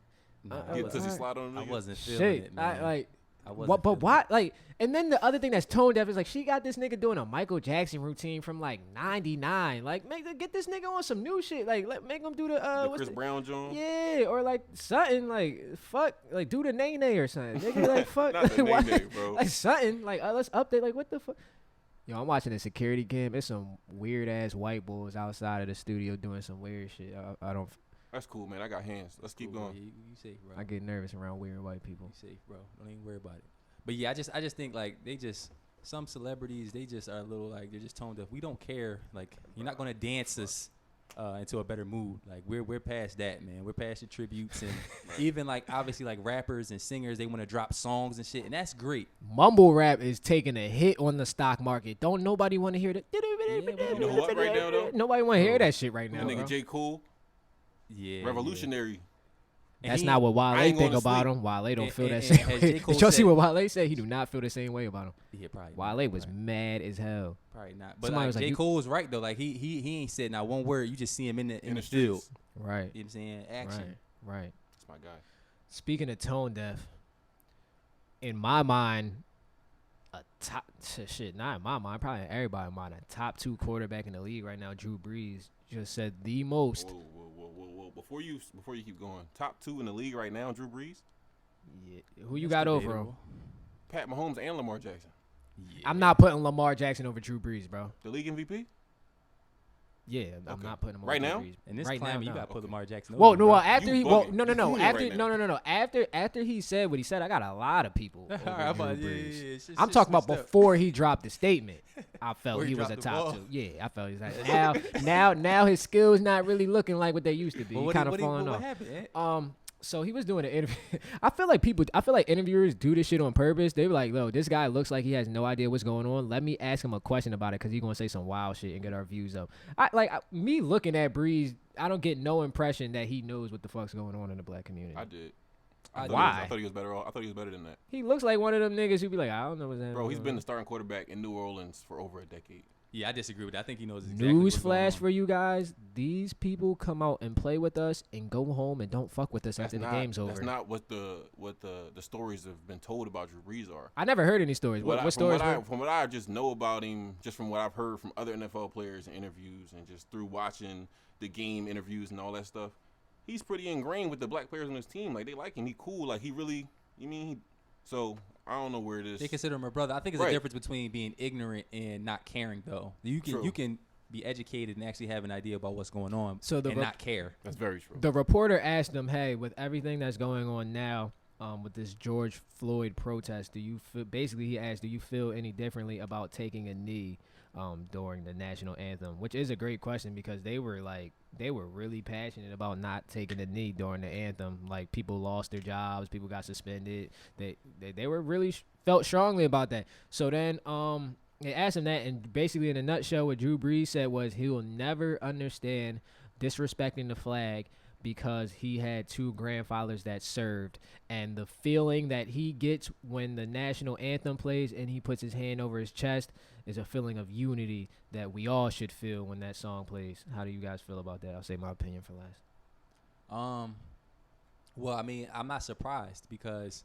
Nah, I Yeah, was- because he alright. slide on the I nigga. wasn't feeling Shit, it, man. I wasn't but feeling why? it. Like, and then the other thing that's tone deaf is like she got this nigga doing a Michael Jackson routine from like '99. Like, get this nigga on some new shit. Like, make him do the The what's Chris Brown Jones. yeah, or like something like fuck, like do the nay nay or something. Nigga, like fuck, Not the why- nay-nay, bro. like something like let's update. Like what the fuck? Yo, I'm watching a security cam. It's some weird ass white boys outside of the studio doing some weird shit. I don't. That's cool, man. I got hands. Let's keep Cool, going. bro. You safe, bro. I get nervous around weird white people. You safe, bro. Don't even worry about it. But yeah, I just think like some celebrities, they just are a little like they're just tone deaf. We don't care. Like you're not gonna dance us into a better mood. Like we're past that, man. We're past the tributes and even like obviously like rappers and singers, they want to drop songs and shit, and that's great. Mumble rap is taking a hit on the stock market. Don't nobody want to hear that. You know who up right now, though? Nobody want to hear that shit right That now. nigga bro. J. Cole, Yeah, revolutionary. And That's he- not what I Wale ain't think gonna about sleep. him. Wale don't And- feel that and- same and way. J. Cole Did y'all see said- what Wale said? He do not feel the same way about him. Yeah, probably. Wale was probably, mad as hell. probably not. But Somebody like, was like, J. you- Cole was right though. Like he ain't said not one word. You just see him in the In the field. streets. Right, You know what I'm saying? Action. right. That's my guy. Speaking of tone deaf, in my mind, a top shit, not in my mind, probably in everybody's mind, a top 2 quarterback in the league right now, Drew Brees, just said the most. Whoa. Before you keep going, top 2 in the league right now, Drew Brees, Yeah. Who you That's got over him? debatable. Pat Mahomes, and Lamar Jackson. Yeah. I'm not putting Lamar Jackson over Drew Brees, bro. The league MVP? Yeah, I'm Okay. not putting him over Right Drew now? Brees. In this right climate, now, you no. got to put Lamar Jackson. Well, over, no, bro. after You he, well, bugging. no, You cooning after, right now. no, after he said what he said, I got a lot of people over All right, Drew I'm Brees. yeah, I'm talking about switched up. before he dropped the statement. I felt Before he he was a dropped the top ball. 2. Yeah, I felt he was like now his skills not really looking like what they used to be. Well, He what kind of what falling what off. happened? Ant? So he was doing an interview. I feel like interviewers do this shit on purpose. They were like, "Yo, this guy looks like he has no idea what's going on. Let me ask him a question about it because he's gonna say some wild shit and get our views up." Me looking at Breeze, I don't get no impression that he knows what the fuck's going on in the black community. I did. Why? I thought he was better. I thought he was better than that. He looks like one of them niggas who be like, "I don't know what's happening." Bro, he's been the starting quarterback in New Orleans for over a decade. Yeah, I disagree with that. I think he knows exactly what's going Newsflash on. for you guys: these people come out and play with us and go home and don't fuck with us after the game's over. That's not what the stories have been told about Drew Brees are. I never heard any stories. What stories? From what I just know about him, just from what I've heard from other NFL players and interviews, and just through watching the game interviews and all that stuff, he's pretty ingrained with the black players on his team. Like, they like him. He cool. Like, he really. So I don't know where it is. They consider him a brother. I think it's Right. a difference between being ignorant and not caring, though. You can be educated and actually have an idea about what's going on, and not care. That's very true. The reporter asked him, "Hey, with everything that's going on now, with this George Floyd protest, do you feel?" Basically, he asked, "Do you feel any differently about taking a knee during the national anthem?" Which is a great question because they were really passionate about not taking a knee during the anthem. Like, people lost their jobs, people got suspended. They were really felt strongly about that. So then they asked him that, and basically in a nutshell, what Drew Brees said was he will never understand disrespecting the flag because he had 2 grandfathers that served, and the feeling that he gets when the national anthem plays and he puts his hand over his chest is a feeling of unity that we all should feel when that song plays. How do you guys feel about that? I'll say my opinion for last. Well, I mean, I'm not surprised because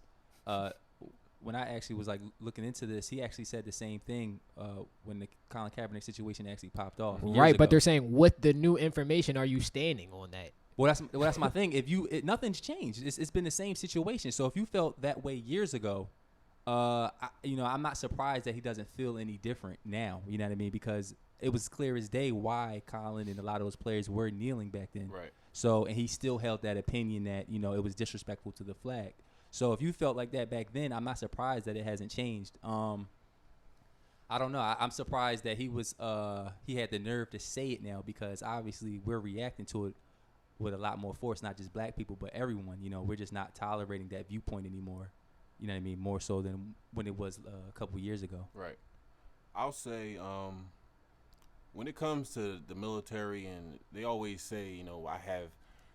when I actually was like looking into this, he actually said the same thing when the Colin Kaepernick situation actually popped off. years Right, but ago. they're saying with the new information, are you standing on that? Well, that's my thing. Nothing's changed. It's been the same situation. So if you felt that way years ago, I'm not surprised that he doesn't feel any different now. You know what I mean? Because it was clear as day why Colin and a lot of those players were kneeling back then. Right. So, and he still held that opinion that it was disrespectful to the flag. So if you felt like that back then, I'm not surprised that it hasn't changed. I don't know. I'm surprised that he had the nerve to say it now because obviously we're reacting to it with a lot more force, not just black people, but everyone. You know, we're just not tolerating that viewpoint anymore. You know what I mean? More so than when it was a couple years ago. Right. I'll say, when it comes to the military, and they always say, you know, I have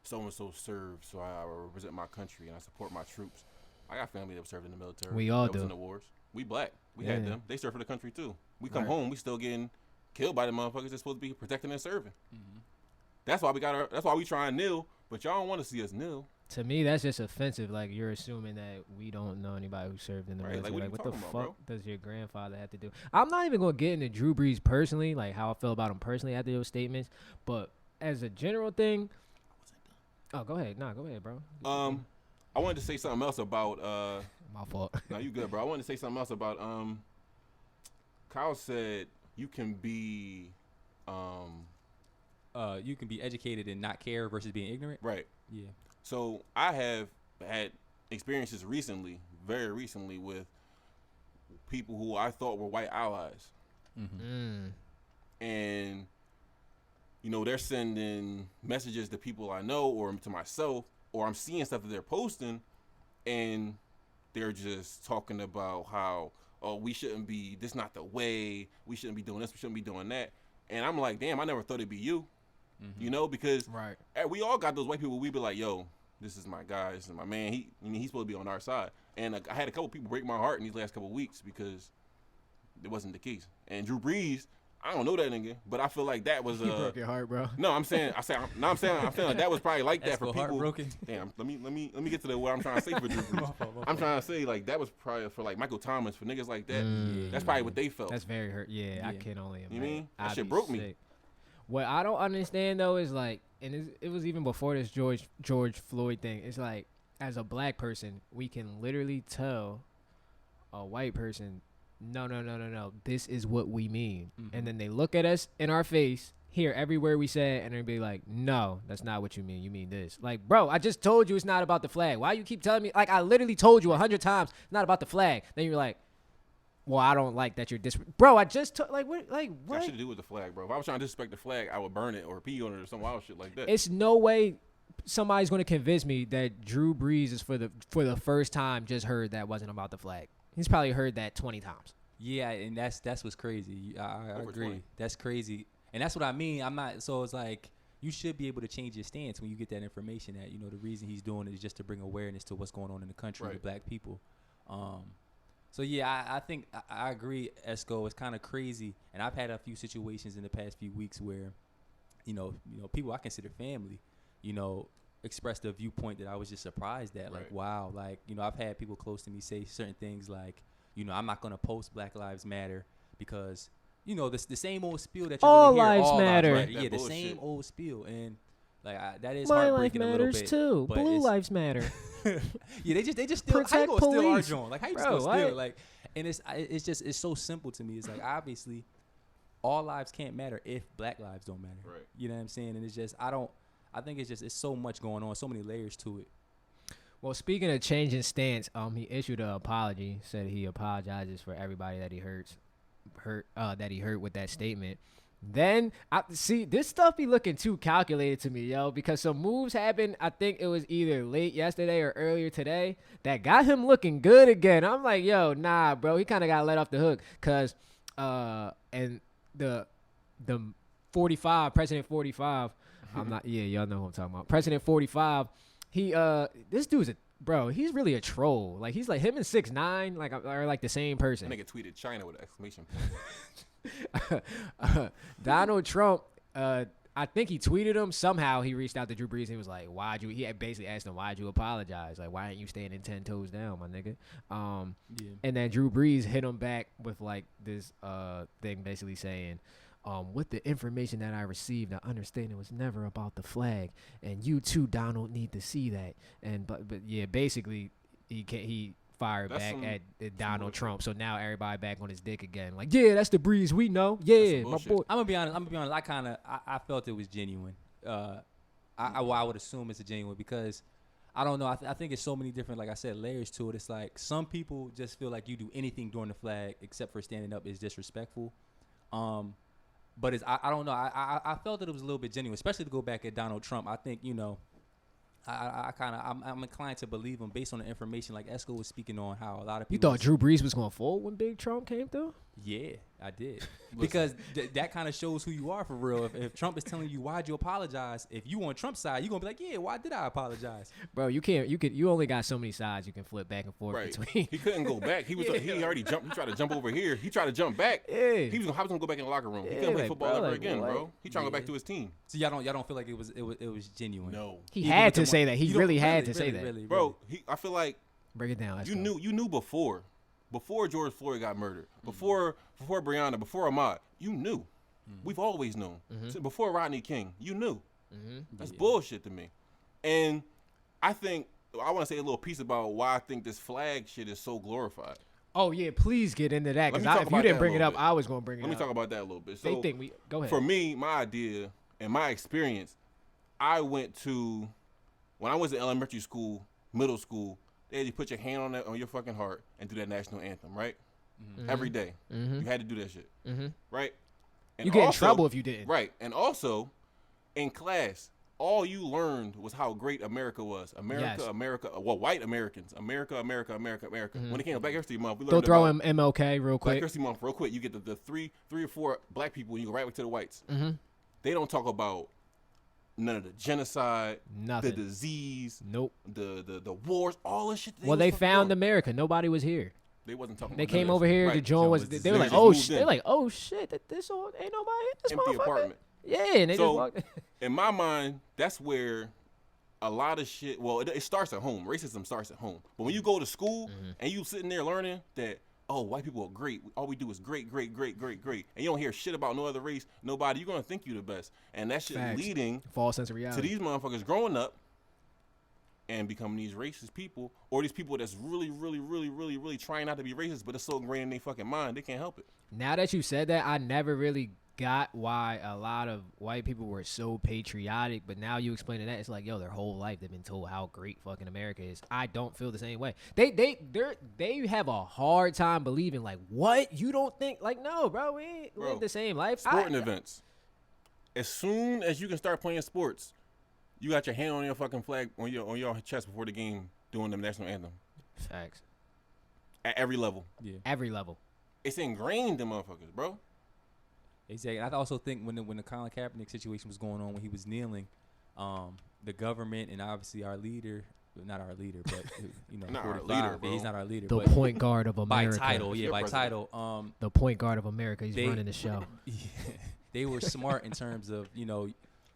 so-and-so served, so I represent my country and I support my troops. I got family that served in the military. We all that do. was in the wars. We black. We had them. They served for the country, too. We come home, we still getting killed by the motherfuckers that's supposed to be protecting and serving. Mm-hmm. That's why that's why we try and kneel, but y'all don't want to see us kneel. To me, that's just offensive. Like, you're assuming that we don't know anybody who served in the military. Like, what the fuck bro? Does your grandfather have to do? I'm not even going to get into Drew Brees personally, like how I feel about him personally after those statements. But as a general thing, oh, go ahead. Nah, go ahead, bro. I wanted to say something else about. My fault. No, you good, bro. I wanted to say something else about. Kyle said you can be. You can be educated and not care versus being ignorant. Right. Yeah. So I have had experiences recently, very recently, with people who I thought were white allies. Mm-hmm. And, you know, they're sending messages to people I know or to myself, or I'm seeing stuff that they're posting, and they're just talking about how, oh, we shouldn't be, this not the way, we shouldn't be doing this, we shouldn't be doing that. And I'm like, damn, I never thought it'd be you. Mm-hmm. You know, because we all got those white people. We be like, yo, this is my guy, this is my man. He's supposed to be on our side. And I had a couple people break my heart in these last couple weeks because it wasn't the case. And Drew Brees, I don't know that nigga, but I feel like that was he broke your heart, bro. No, I'm saying I feel like that was probably like that for people. Heartbroken. Damn, let me get to what I'm trying to say for Drew Brees. I'm trying to say like that was probably for like Michael Thomas, for niggas like that. That's probably what they felt. That's very hurt. Yeah, I can only imagine. You mean that shit broke me. What I don't understand though is like, and it was even before this George Floyd thing. It's like, as a black person, we can literally tell a white person, no, this is what we mean. Mm-hmm. And then they look at us in our face, hear every word we say, and they be like, no, that's not what you mean. You mean this. Like, bro, I just told you it's not about the flag. Why you keep telling me? Like, I literally told you 100 times it's not about the flag. Then you're like, well, I don't like that you're bro, I just took, like, what? Like, what? That should do with the flag, bro. If I was trying to disrespect the flag, I would burn it or pee on it or some wild shit like that. It's no way somebody's going to convince me that Drew Brees is for the first time just heard that wasn't about the flag. He's probably heard that 20 times. Yeah, and that's what's crazy. I agree. 20. That's crazy. And that's what I mean. I'm not, so it's like, you should be able to change your stance when you get that information that, you know, the reason he's doing it is just to bring awareness to what's going on in the country with black people. So, yeah, I think I agree, Esco. It's kind of crazy. And I've had a few situations in the past few weeks where, you know, people I consider family, you know, expressed a viewpoint that I was just surprised at. Like, wow. Like, you know, I've had people close to me say certain things like, you know, I'm not going to post Black Lives Matter because, you know, the same old spiel that you're all going to hear. Lives matter. Lives matter. Yeah, the same old spiel. And, like, that is heartbreaking a little bit. My life matters, too. Blue lives matter. Yeah, they just still, protect how you gonna police. steal our joint? Like, how you just gonna steal? What? Like, and it's so simple to me. It's like, obviously, all lives can't matter if black lives don't matter. Right. You know what I'm saying? And it's just, I think it's so much going on, so many layers to it. Well, speaking of changing stance, he issued an apology. Said he apologizes for everybody that he hurt with that statement. Then I see this stuff be looking too calculated to me, yo, because some moves happened. I think it was either late yesterday or earlier today that got him looking good again. I'm like, yo, nah, bro, he kind of got let off the hook because and the 45, President 45, I'm not, yeah, y'all know who I'm talking about. President 45, this dude's he's really a troll. Like, he's like, him and 6ix9ine, like, are like the same person. That nigga tweeted China with an exclamation point. Donald Trump, I think he tweeted him. Somehow he reached out to Drew Brees and he was like, he basically asked him, why'd you apologize? Like, why aren't you standing 10 toes down, my nigga? And then Drew Brees hit him back with like this thing basically saying, with the information that I received, I understand it was never about the flag, and you too, Donald, need to see that. And but yeah, basically he fired back at Donald Trump. So now everybody back on his dick again. Like, yeah, that's the Brees we know. Yeah, my boy. I'm gonna be honest. I felt it was genuine. I would assume it's a genuine because I don't know. I think it's so many different, like I said, layers to it. It's like some people just feel like you do anything during the flag except for standing up is disrespectful. But I don't know. I felt that it was a little bit genuine, especially to go back at Donald Trump. I think, I'm inclined to believe him based on the information. Like Esco was speaking on how a lot of You people. thought Drew Brees was going forward when Big Trump came through? Yeah, I did. Because that kind of shows who you are for real. If Trump is telling you why'd you apologize, if you on Trump's side, you're gonna be like, yeah, why did I apologize? Bro, you only got so many sides you can flip back and forth between. He couldn't go back. He already jumped. He tried to jump over here. He tried to jump back. Yeah. He was gonna go back in the locker room. He couldn't play football ever again, bro. He trying to go back to his team. So y'all don't feel like it was genuine. No. He had to say that. He really had to say that. Really. Bro, I feel like break it down. You knew before George Floyd got murdered, before Breonna, before Ahmaud, you knew. We've always known. So before Rodney King, you knew. That's bullshit to me. And I want to say a little piece about why I think this flag shit is so glorified. Oh yeah, please get into that. Because if you didn't bring it up, I was gonna bring it up. Let me talk about that a little bit. So go ahead. For me, my idea and my experience, I went to when I was in elementary school, middle school. They had you put your hand on your fucking heart and do that national anthem, right? Every day. You had to do that shit, right? And you get in trouble if you didn't. Right. And also, in class, all you learned was how great America was. America. Well, white Americans. America. When it came to Black History Month, we learned Don't throw in MLK real quick. Black History Month real quick. You get the three or four black people and you go right back to the whites. They don't talk about none of the genocide, nothing, the disease, the wars, all this shit. They found America. Nobody was here. They wasn't talking. They came over here. Right. The joint was. They were like, oh shit. This all ain't nobody. This empty apartment. Yeah, and they just walked. In my mind, that's where a lot of shit. Well, it starts at home. Racism starts at home. But when you go to school and you sitting there learning that, oh, white people are great. All we do is great. And you don't hear shit about no other race, nobody. You're going to think you the best. And that shit leading false sense of reality to these motherfuckers growing up and becoming these racist people, or these people that's really trying not to be racist, but it's so ingrained in their fucking mind, they can't help it. Now that you said that, I never really got why a lot of white people were so patriotic, but now you explaining that, it's like, yo, their whole life they've been told how great fucking America is. I don't feel the same way. They have a hard time believing, like, what? You don't think? Like, no, bro, we ain't live the same life. Sporting events. As soon as you can start playing sports, you got your hand on your fucking flag on your chest before the game doing the national anthem. Facts. At every level. Yeah. Every level. It's ingrained in motherfuckers, bro. Exactly. I also think when the Colin Kaepernick situation was going on, when he was kneeling, the government and obviously our leader, not our leader, but not our leader, bro. He's not our leader. The point guard of America. By title. The point guard of America. He's running the show. Yeah, they were smart in terms of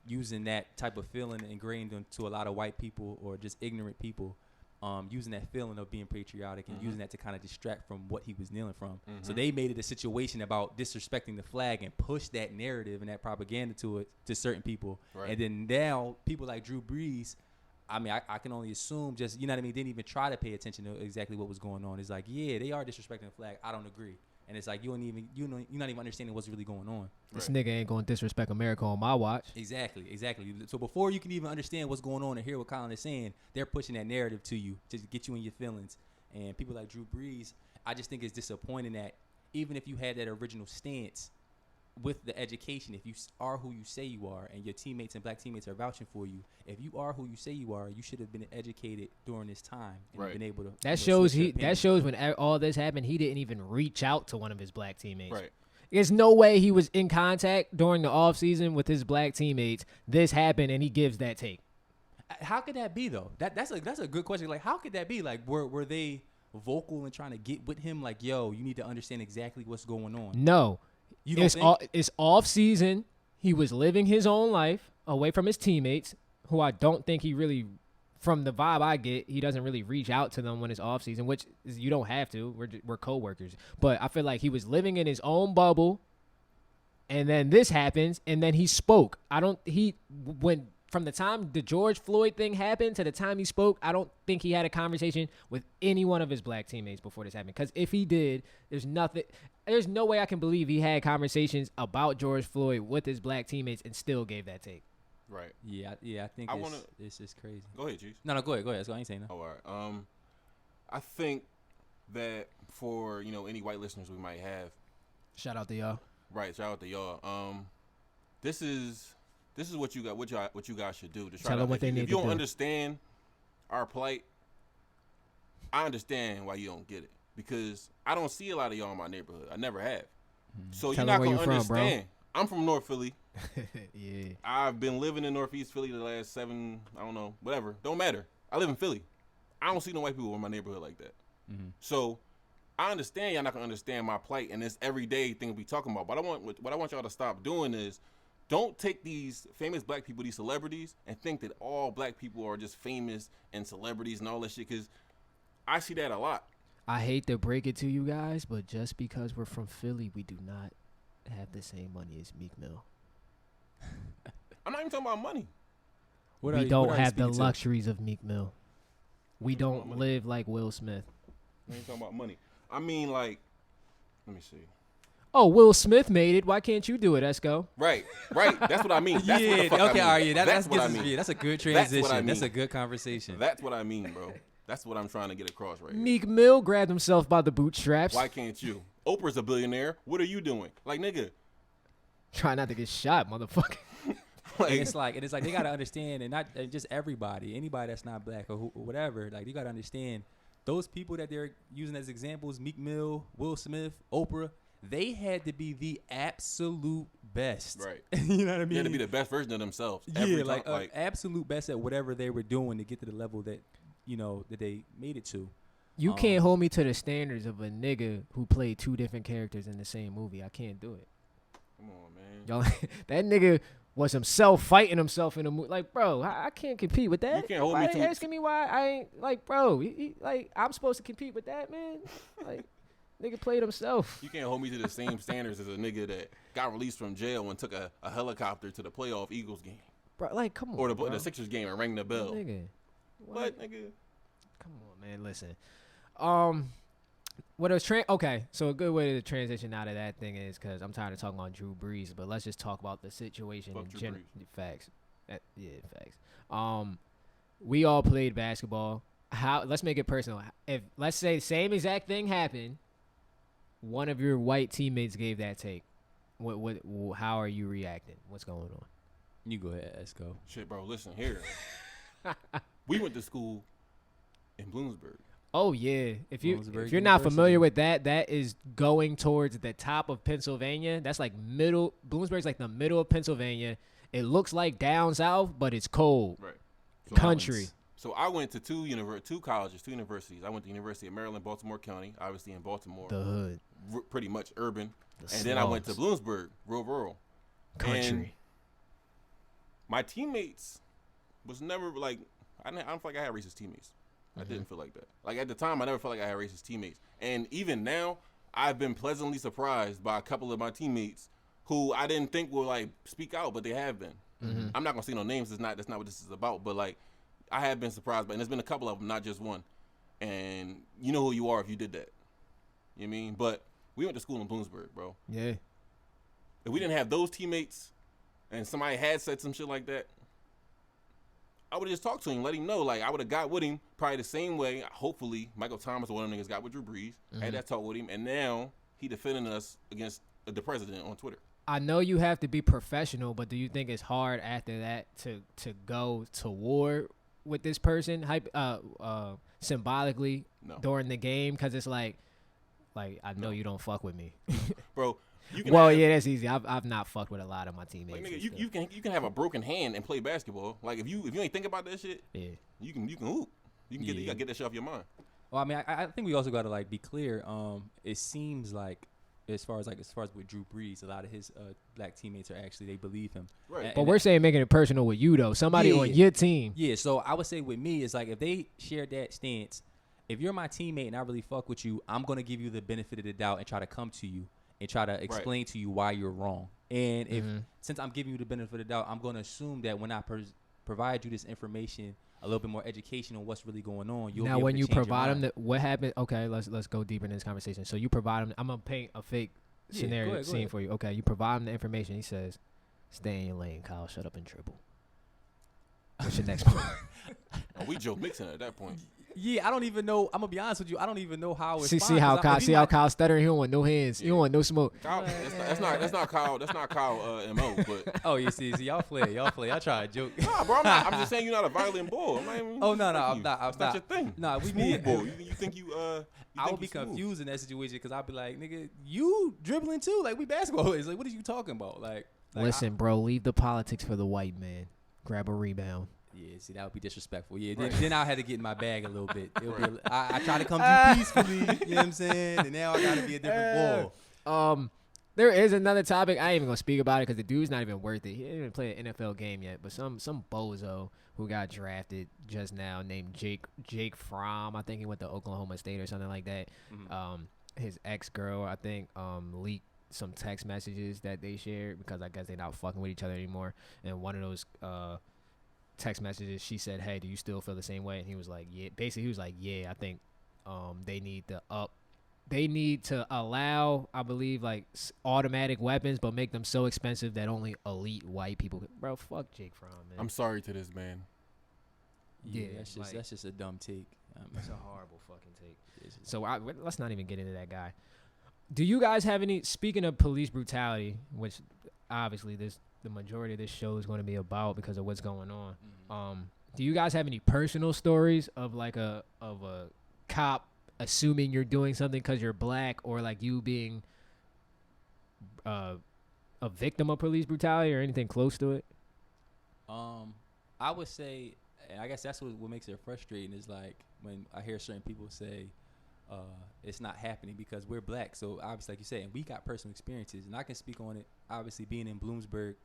using that type of feeling ingrained into a lot of white people or just ignorant people. Using that feeling of being patriotic and using that to kind of distract from what he was kneeling from. So they made it a situation about disrespecting the flag and pushed that narrative and that propaganda to certain people. Right. And then now people like Drew Brees, I mean, I can only assume just, didn't even try to pay attention to exactly what was going on. It's like, yeah, they are disrespecting the flag. I don't agree. And it's like, you're not even understanding what's really going on. This nigga ain't going to disrespect America on my watch. Exactly. So before you can even understand what's going on and hear what Colin is saying, they're pushing that narrative to you to get you in your feelings. And people like Drew Brees, I just think it's disappointing that even if you had that original stance with the education, if you are who you say you are and your teammates and black teammates are vouching for you, if you are who you say you are, you should have been educated during this time and been able to. That shows when all this happened, he didn't even reach out to one of his black teammates. Right. There's no way he was in contact during the offseason with his black teammates. This happened and he gives that take. How could that be though? That's a good question. Like, how could that be? Like, were they vocal and trying to get with him? Like, yo, you need to understand exactly what's going on. No. It's off season. He was living his own life away from his teammates, who I don't think he really, from the vibe I get, he doesn't really reach out to them when it's off season, which is, you don't have to. We're coworkers, but I feel like he was living in his own bubble, and then this happens, and then he spoke. From the time the George Floyd thing happened to the time he spoke, I don't think he had a conversation with any one of his black teammates before this happened. Because if he did, there's no way I can believe he had conversations about George Floyd with his black teammates and still gave that take. Right. Yeah, I think it's just crazy. Go ahead, Chief. No, go ahead. I ain't saying that. Oh, all right. I think that for any white listeners we might have, shout out to y'all. Right. Shout out to y'all. This is what you got. What you guys should do to try Tell to. them what they need if you to don't do. understand our plight, I understand why you don't get it because I don't see a lot of y'all in my neighborhood. I never have. So Tell you're not them where gonna you from, bro. understand. I'm from North Philly. Yeah. I've been living in Northeast Philly the last 7, I don't know, whatever. Don't matter. I live in Philly. I don't see no white people in my neighborhood like that. So I understand y'all not gonna understand my plight and this everyday thing we talking about. But what I want y'all to stop doing is don't take these famous black people, these celebrities, and think that all black people are just famous and celebrities and all that shit. Because I see that a lot. I hate to break it to you guys, but just because we're from Philly, we do not have the same money as Meek Mill. I'm not even talking about money. We don't have the luxuries of Meek Mill. We don't live like Will Smith. I ain't talking about money. I mean, like, let me see. Oh, Will Smith made it. Why can't you do it, Esco? Right. That's what I mean. That's what the fuck okay, I mean. all right, yeah, That's what I mean. Yeah, that's a good transition. That's what I mean. That's a good conversation. That's what I mean, bro. That's what I'm trying to get across right here. Meek Mill grabbed himself by the bootstraps. Why can't you? Oprah's a billionaire. What are you doing? Like, nigga. Try not to get shot, motherfucker. Like, and it's like they gotta understand, and not just everybody, anybody that's not black or whatever. Like you gotta understand, those people that they're using as examples, Meek Mill, Will Smith, Oprah, they had to be the absolute best. Right. You know what I mean? They had to be the best version of themselves. Yeah, like absolute best at whatever they were doing to get to the level that that they made it to. You can't hold me to the standards of a nigga who played 2 different characters in the same movie. I can't do it. Come on, man. Y'all, that nigga was himself fighting himself in a movie. Like, bro, I can't compete with that. You can't hold why me they to asking me why I ain't like, bro? Like, I'm supposed to compete with that, man. Like, nigga played himself. You can't hold me to the same standards as a nigga that got released from jail and took a helicopter to the playoff Eagles game. Bro, like, come on, Or bro. the Sixers game and rang the bell. Nigga. What, nigga? Come on, man. Listen. Okay, so a good way to transition out of that thing is because I'm tired of talking about Drew Brees, but let's just talk about the situation Fuck in Drew general. Brees. Facts. Facts. We all played basketball. Let's make it personal. If let's say the same exact thing happened, one of your white teammates gave that take. How are you reacting? What's going on? You go ahead, let's go. Shit, bro, listen here. We went to school in Bloomsburg. Oh yeah, if you're Bloomsburg not University. familiar with that, that is going towards the top of Pennsylvania. That's like middle. Bloomsburg's like the middle of Pennsylvania. It looks like down south, but it's cold. Right. Country. So I went to two colleges, 2 universities. I went to University of Maryland, Baltimore County, obviously in Baltimore. The hood. Pretty much urban. The And then I went to slums. Bloomsburg, real rural. Country. And my teammates was never like, I don't feel like I had racist teammates. I didn't feel like that. Like at the time, I never felt like I had racist teammates. And even now, I've been pleasantly surprised by a couple of my teammates who I didn't think would like speak out, but they have been. I'm not gonna say no names. That's not what this is about. But like, I have been surprised by, and there's been a couple of them, not just one. And you know who you are if you did that. You know what I mean? But we went to school in Bloomsburg, bro. Yeah. If we didn't have those teammates, and somebody had said some shit like that, I would have just talked to him, let him know. Like, I would have got with him probably the same way, hopefully, Michael Thomas or one of them niggas got with Drew Brees, had that talk with him, and now he defending us against the president on Twitter. I know you have to be professional, but do you think it's hard after that to go to war with this person symbolically during the game? Because it's like I know you don't fuck with me. Bro, you can yeah, that's easy. I've not fucked with a lot of my teammates. Like, nigga, you can have a broken hand and play basketball. Like if you ain't think about that shit, yeah, you can hoop. You gotta get that shit off your mind. Well, I mean, I think we also gotta like be clear. It seems like as far as with Drew Brees, a lot of his black teammates are actually, they believe him. Right. But we're saying making it personal with you though. Somebody on your team. Yeah. So I would say with me, it's like if they share that stance, if you're my teammate and I really fuck with you, I'm gonna give you the benefit of the doubt and try to come to you and try to explain to you why you're wrong. And if since I'm giving you the benefit of the doubt, I'm gonna assume that when I provide you this information, a little bit more education on what's really going on. You'll now, be able when to you change your provide mind. them, what happened? Okay, let's go deeper in this conversation. So you provide him. I'm gonna paint a fake scenario go scene ahead. for you. Okay, you provide him the information. He says, "Stay in your lane, Kyle. Shut up and dribble." What's your next point? We Joe Mixon at that point. Yeah, I don't even know. I'm gonna be honest with you. I don't even know how it's. See how Kyle stuttering. He don't want no hands. He don't want no smoke. Kyle, that's not Kyle. That's not Kyle MO. But oh, you see, y'all play. Y'all try to joke. Nah, bro, I'm just saying you're not a violent bull. I'm not even. Oh no, I'm not. That's not your thing. Nah, we smooth be bull. You think you I would be confused in that situation because I'd be like, nigga, you dribbling too? Like we basketball players. Like what are you talking about? Like listen, bro, leave the politics for the white man. Grab a rebound. Yeah, see, that would be disrespectful. Yeah, then I had to get in my bag a little bit. I try to come to you peacefully, you know what I'm saying? And now I got to be a different ball. There is another topic. I ain't even going to speak about it because the dude's not even worth it. He didn't even play an NFL game yet. But some bozo who got drafted just now named Jake Fromm. I think he went to Oklahoma State or something like that. Mm-hmm. His ex-girl, I think, leaked some text messages that they shared because I guess they're not fucking with each other anymore. And one of those text messages, she said, "Hey, do you still feel the same way?" And he was like, "Yeah." Basically, he was like, "Yeah, I think they need to allow, I believe, like automatic weapons, but make them so expensive that only elite white people." Bro, fuck Jake Fromm, man. I'm sorry to this man. Yeah, that's just a dumb take. It's a horrible fucking take. So let's not even get into that guy. Do you guys have any? Speaking of police brutality, which obviously the majority of this show is going to be about because of what's going on. Mm-hmm. Do you guys have any personal stories of like a cop assuming you're doing something because you're black, or like you being a victim of police brutality or anything close to it? I would say, and I guess that's what makes it frustrating is like when I hear certain people say it's not happening because we're black. So obviously, like you said, and we got personal experiences, and I can speak on it. Obviously, being in Bloomsburg,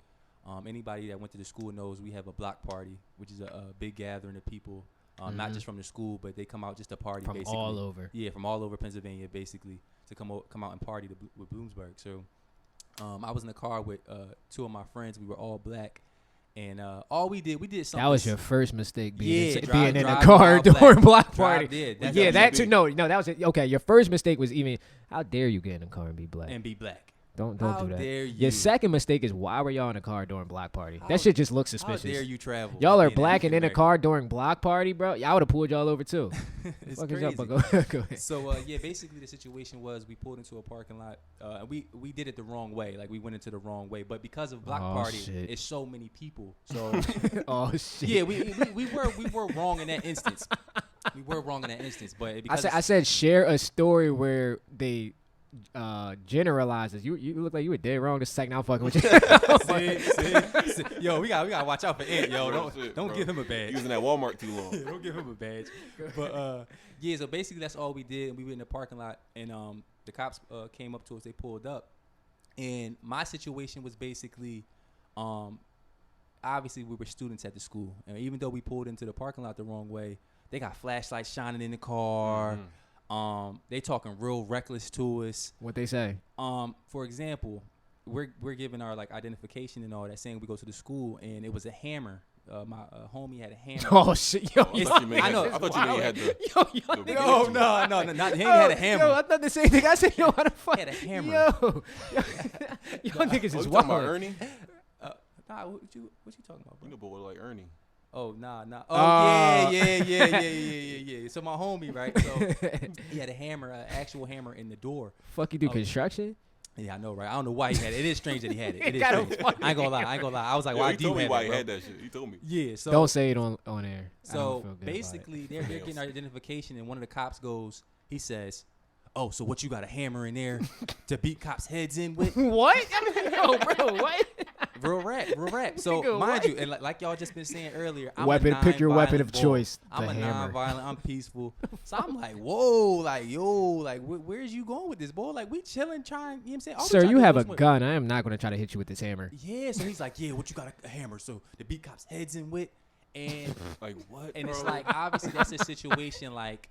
anybody that went to the school knows we have a block party, which is a big gathering of people, not just from the school, but they come out just to party from basically. all over. Yeah, from all over Pennsylvania, basically, to come out and party with Bloomsburg. So I was in the car with two of my friends. We were all black. And all we did something. That was your first mistake, being in the car during block party. Yeah, that too. No, that was okay. Your first mistake was even. How dare you get in the car and be black? Don't do that. How dare you? Your second mistake is why were y'all in the car during block party? That shit just looks suspicious. How dare you travel? Y'all are black and in a car during block party, bro. Y'all would have pulled y'all over too. It's crazy. Up, go ahead. So basically the situation was we pulled into a parking lot. And we did it the wrong way. Like we went into the wrong way. But because of block party, it's so many people. So oh shit. Yeah, we were wrong in that instance. We were wrong in that instance. But because I said share a story where they generalizes. You look like you were dead wrong this second. I'm fucking with you. See. Yo, we gotta watch out for Ant. Yo, don't give him a badge. Using that Walmart too long. Don't give him a badge. But so basically that's all we did. And we were in the parking lot, and the cops came up to us. They pulled up, and my situation was basically, obviously we were students at the school, and even though we pulled into the parking lot the wrong way, they got flashlights shining in the car. Mm-hmm. They talking real reckless to us. What they say? For example, we're giving our like identification and all that, saying we go to the school, and it was a hammer. My homie had a hammer. Oh shit, yo! I know. I thought you had the. No, not he had a hammer. Yo, I thought the same thing. I said, yo, how the fuck? He had a hammer. Y'all niggas is wild. Talking about Ernie? Nah, what you talking about, bro? You know, boy like Ernie. Oh, nah. Oh, yeah. So my homie, right? So he had a hammer, an actual hammer in the door. Fuck, you do construction? Yeah, I know, right? I don't know why he had it. It is strange that he had it. It is strange. I ain't gonna lie. I was like, why do you have it, he told me why he had that shit. He told me. Yeah, so. Don't say it on air. So basically, they're getting our identification, and one of the cops goes, he says, "Oh, so what, you got a hammer in there to beat cops' heads in with?" What? Yo, bro, what? Real rap. So Nigga, mind you, and like y'all just been saying earlier, pick your weapon of choice. I'm a hammer. non-violent. I'm peaceful. So I'm like, whoa, like yo, like where's you going with this, boy? Like we chilling, trying. You know what I'm saying? All Sir, you have a gun. I am not going to try to hit you with this hammer. Yeah. So he's like, yeah, what you got a hammer? So to beat cops' heads in with, and like what? And bro? it's like obviously that's a situation like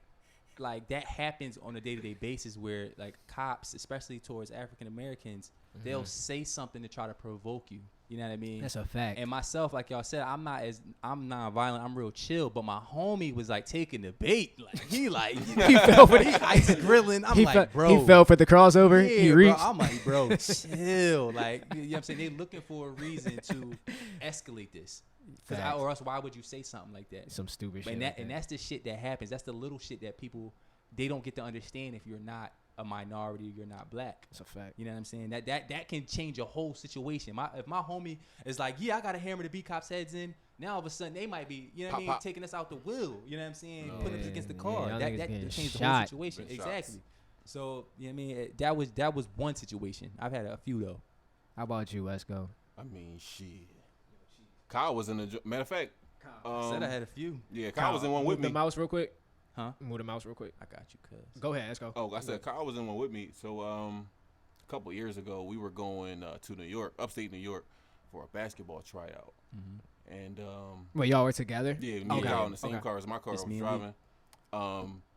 that happens on a day-to-day basis where like cops, especially towards African Americans, they'll say something to try to provoke you. You know what I mean? That's a fact. And myself, like y'all said, I'm non-violent. I'm real chill. But my homie was like taking the bait. Like he fell for the ice grilling. Bro, he fell for the crossover. Yeah, he reached. Bro, I'm like, bro, chill. Like you know what I'm saying? They're looking for a reason to escalate this. or else why would you say something like that? Some stupid shit. And that's the shit that happens. That's the little shit that people, they don't get to understand if you're not a minority, you're not black. It's a fact. You know what I'm saying? That can change a whole situation. If my homie is like, yeah, I got a hammer to beat cops' heads in, now all of a sudden they might be, you know what I mean, taking us out the wheel. You know what I'm saying? Putting us against the car. Yeah, that changed the whole situation. Exactly. So, you know what I mean? That was one situation. I've had a few though. How about you, Let's go? I mean, shit. Kyle was in the matter of fact. Said I had a few. Yeah, Kyle was in one with me. Move the mouse real quick. Huh? Move the mouse real quick. I got you, cuz. Go ahead, let's go. Oh, I said Kyle was in one with me. So a couple of years ago, we were going to New York, upstate New York, for a basketball tryout. Mm-hmm. And wait, y'all were together? Yeah, me and Kyle in the same car as my car. I was driving.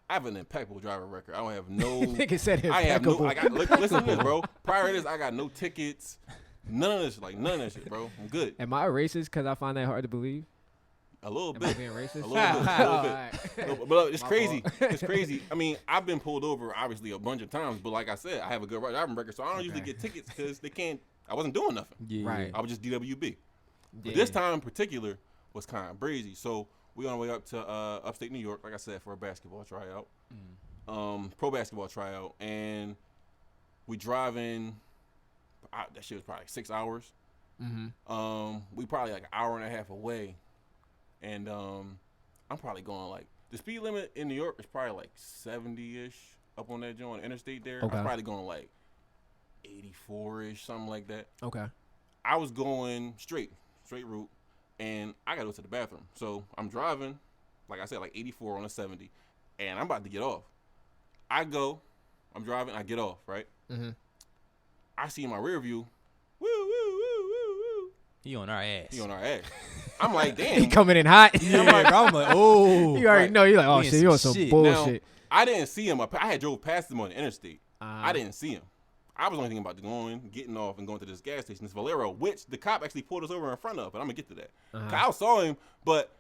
I have an impeccable driver record. I don't have no. Nigga said impeccable. Listen to this, bro. Prior to this, I got no tickets. None of this, none of that shit, bro. I'm good. Am I racist? Because I find that hard to believe. A little Am bit. I being racist? A little bit. No, but it's crazy. It's crazy. I mean, I've been pulled over obviously a bunch of times, but like I said, I have a good driving record, so I don't usually get tickets because they can't. I wasn't doing nothing. Yeah. Right. I was just DWB. But this time in particular was kind of breezy. So we on the way up to upstate New York, like I said, for a basketball tryout, pro basketball tryout, and we driving. That shit was probably 6 hours. Mm-hmm. We probably like an hour and a half away. And I'm probably going like the speed limit in New York is probably like 70-ish up on that joint interstate there. Okay. I'm probably going like 84-ish, something like that. Okay. I was going straight route, and I got to go to the bathroom. So I'm driving, like I said, like 84 on a 70, and I'm about to get off. I'm driving, I get off, right? Mm-hmm. I see in my rear view, woo, woo, woo, woo, woo. He on our ass. I'm like, damn. He coming in hot. Yeah, I'm like, oh. You already know. You're like, oh, shit, you on some bullshit. Now, I didn't see him. I had drove past him on the interstate. I didn't see him. I was only thinking about getting off and going to this gas station, this Valero, which the cop actually pulled us over in front of, but I'm going to get to that. Kyle saw him, but,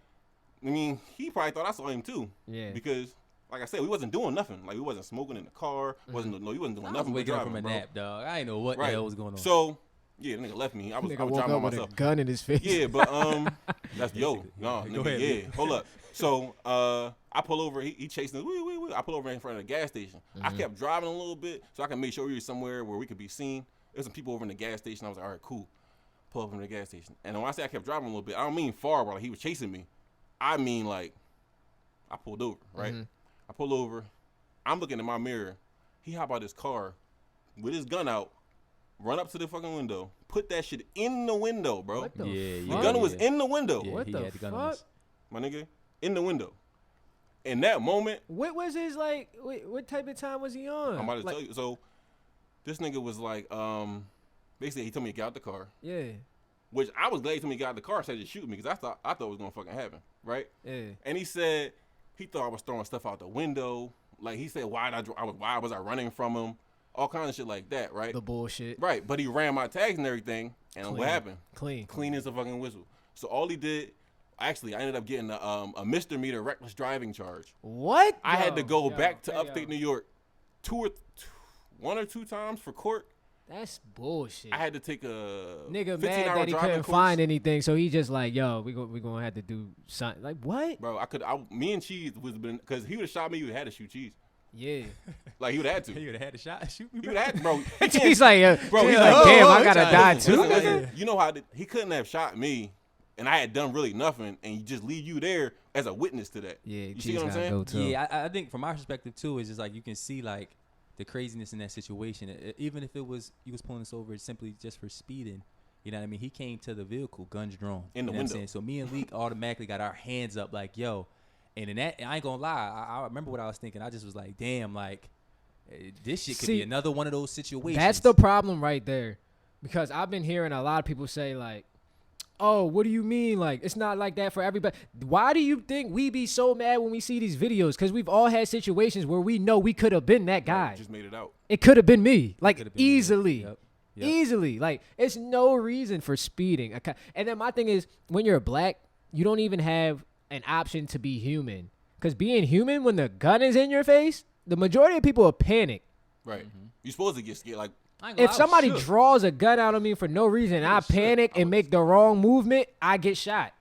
I mean, he probably thought I saw him too. Yeah. Because, like I said, we wasn't doing nothing. Like, we wasn't smoking in the car. He wasn't doing nothing. I was waking up from a nap, dog. I didn't know what the hell was going on. So, yeah, the nigga left me. I was woke driving up myself. with a gun in his face. Yeah, but that's nigga, ahead, yeah. Hold up. So I pull over. He chasing us. Wee. I pull over in front of the gas station. I kept driving a little bit so I can make sure we were somewhere where we could be seen. There's some people over in the gas station. I was like, all right, cool. Pull up in the gas station. And when I say I kept driving a little bit, I don't mean far while he was chasing me. I mean like I pulled over, right? I pull over. I'm looking in my mirror. He hop out his car with his gun out. Run up to the fucking window. Put that shit in the window, bro. What the The gun was in the window. Yeah, what the fuck? My nigga, in the window. In that moment. What was his, like, what type of time was he on? I'm about to tell you. So, this nigga was like, basically he told me to get out the car. Yeah. Which I was glad he told me to get out the ar instead of shoot me because I thought it was going to fucking happen, right? Yeah. And he said he thought I was throwing stuff out the window. Like, he said, why was I running from him? All kinds of shit like that, right? The bullshit. Right, but he ran my tags and everything, and Clean. What happened? Clean as a fucking whistle. So all he did, actually, I ended up getting a misdemeanor reckless driving charge. What? I had to go back to upstate New York one or two times for court. That's bullshit. I had to take a nigga 15-hour mad that he couldn't course. find anything, so he just like, yo, we gonna have to do something. Like, what? Bro, me and Cheese was been, because he would have shot me, he would have had to shoot Cheese. Yeah. Like, he would have had to. He would have had a shot. Shoot me. He would have had to, bro. He's like, damn, I gotta die too. Listen, you know how he couldn't have shot me, and I had done really nothing, and you just leave you there as a witness to that. Yeah, you see what I'm saying? Yeah, I think from my perspective too, is just like you can see like the craziness in that situation. Even if you was pulling us over simply just for speeding, you know what I mean? He came to the vehicle, guns drawn. In the window. So me and Leek automatically got our hands up like, yo. And in that, I ain't gonna lie, I remember what I was thinking. I just was like, damn, like, this shit could be another one of those situations. That's the problem right there. Because I've been hearing a lot of people say, like, oh, what do you mean? Like, it's not like that for everybody. Why do you think we be so mad when we see these videos? Because we've all had situations where we know we could have been that guy. Just made it out. It could have been me. Like, easily. Yep. Easily. Like, it's no reason for speeding. And then my thing is, when you're black, you don't even have an option to be human. Because being human, when the gun is in your face, the majority of people will panic. Right. You're supposed to get scared. Like, if somebody draws a gun out on me for no reason, and I panic and make the wrong movement, I get shot.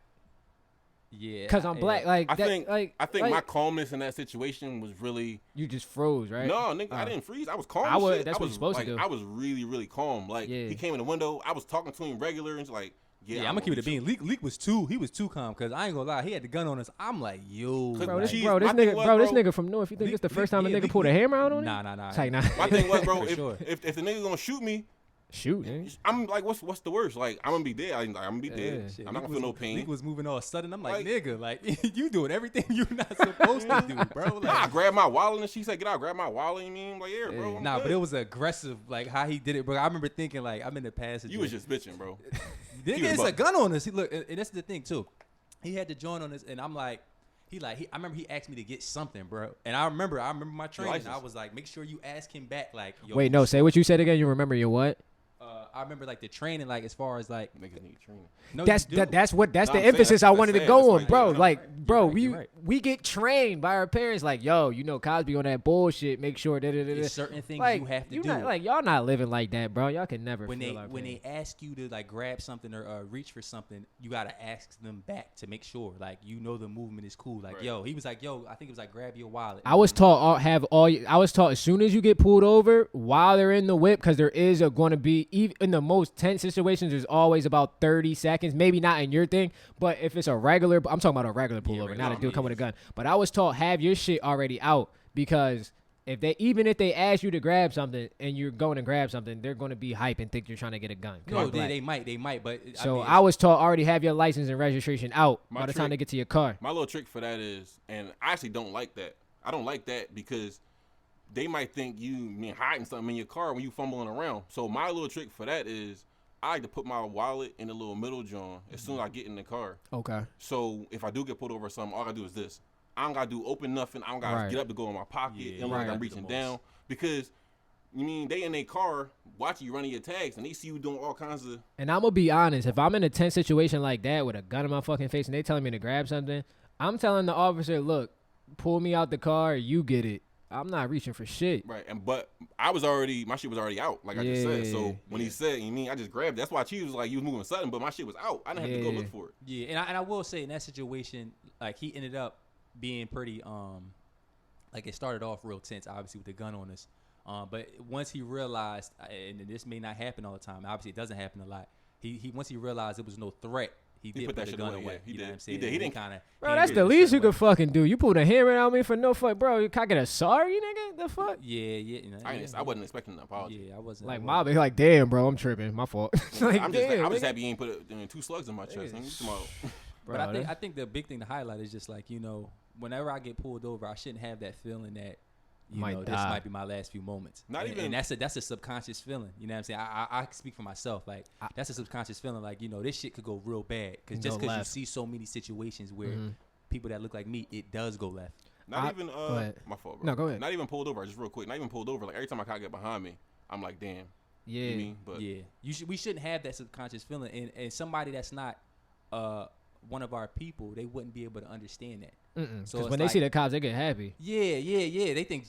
Yeah, because I'm black. Like I that, think my calmness in that situation was really. You just froze, right? No, nigga, I didn't freeze. I was calm. That's what you're supposed to do. I was really, really calm. Like he came in the window. I was talking to him regular and like. Yeah, I'm gonna keep it a bean. Leak was too calm because I ain't gonna lie, he had the gun on us. I'm like, yo, bro, this this nigga from North. You think it's the first time a nigga pulled a hammer out on him? Nah. It's like, nah. My thing was, bro, sure. if the nigga gonna shoot me, shoot, man. I'm like, what's the worst? Like, I'm gonna be dead. I'm gonna be dead. Shit, I'm not gonna feel no pain. Leak was moving all sudden. I'm like, nigga, like you doing everything you're not supposed to do, bro. Like, I grabbed my wallet and she said, "Get out, grab my wallet." You mean, like, yeah, bro. Nah, but it was aggressive, like how he did it, bro. I remember thinking, like, I'm in the passenger. You was just bitching, bro. Nigga, it's a gun on us. He look, and that's the thing too. He had the joint on us, and I'm like, I remember he asked me to get something, bro. And I remember my training. I was like, make sure you ask him back, like. Yo, wait, no, say what you said again. You remember your what? I remember like the training, like as far as like niggas need training. No, that's the emphasis I wanted to go on, bro. Like, bro, we get trained by our parents. Like, yo, you know, Cosby on that bullshit. Make sure there's certain things like, you have to do. Like, y'all not living like that, bro. Y'all can never. When they ask you to like grab something or reach for something, you gotta ask them back to make sure, like, you know, the movement is cool. Like, yo, he was like, yo, I think it was like, grab your wallet. I was taught I was taught as soon as you get pulled over, while they're in the whip, because there is going to be, even in the most tense situations, there's always about 30 seconds, maybe not in your thing, but if it's a regular, I'm talking about a regular pullover, not a dude coming with a gun. But I was taught, have your shit already out, because if they ask you to grab something and you're going to grab something, they're going to be hype and think you're trying to get a gun. No, they might, but so I was taught already have your license and registration out by the time they get to your car. My little trick for that is, and I actually don't like that. I don't like that because they might think you hiding something in your car when you fumbling around. So my little trick for that is, I like to put my wallet in the little middle joint as soon as I get in the car. Okay. So if I do get pulled over or something, all I gotta do is this. I don't gotta do open nothing. I don't gotta get up to go in my pocket. And like I'm reaching down. Because they in their car watching you running your tags and they see you doing all kinds of. And I'm gonna be honest, if I'm in a tense situation like that with a gun in my fucking face and they telling me to grab something, I'm telling the officer, look, pull me out the car, you get it. I'm not reaching for shit. Right, but my shit was already out, like I just said. So when he said, I just grabbed it. That's why she was like, you was moving sudden, but my shit was out. I didn't have to go look for it. Yeah, and I will say in that situation, like he ended up being pretty, like it started off real tense, obviously with the gun on us. But once he realized, and this may not happen all the time, obviously it doesn't happen a lot. He once he realized it was no threat, he did put the gun away. He you did. know what I'm saying? He didn't kind of. Bro, that's the least you could fucking do. You pulled a hammer on me for no fuck, bro. Can I get a sorry, nigga? The fuck? Yeah. I wasn't expecting an apology. Yeah, I wasn't. Like, my be like, damn, bro, I'm tripping. My fault. Like, I'm just happy you ain't put 2 slugs in my chest. But I think the big thing to highlight is just like, whenever I get pulled over, I shouldn't have that feeling that this might be my last few moments. And that's a subconscious feeling. You know what I'm saying? I speak for myself. Like, that's a subconscious feeling. Like, this shit could go real bad. Because just because you see so many situations where people that look like me, it does go left. My fault, bro. No, go ahead. Not even pulled over. Just real quick. Not even pulled over. Like, every time I get behind me, I'm like, damn. Yeah. You mean? But we shouldn't have that subconscious feeling. And somebody that's not one of our people, they wouldn't be able to understand that. So when they see the cops, they get happy. Yeah. They think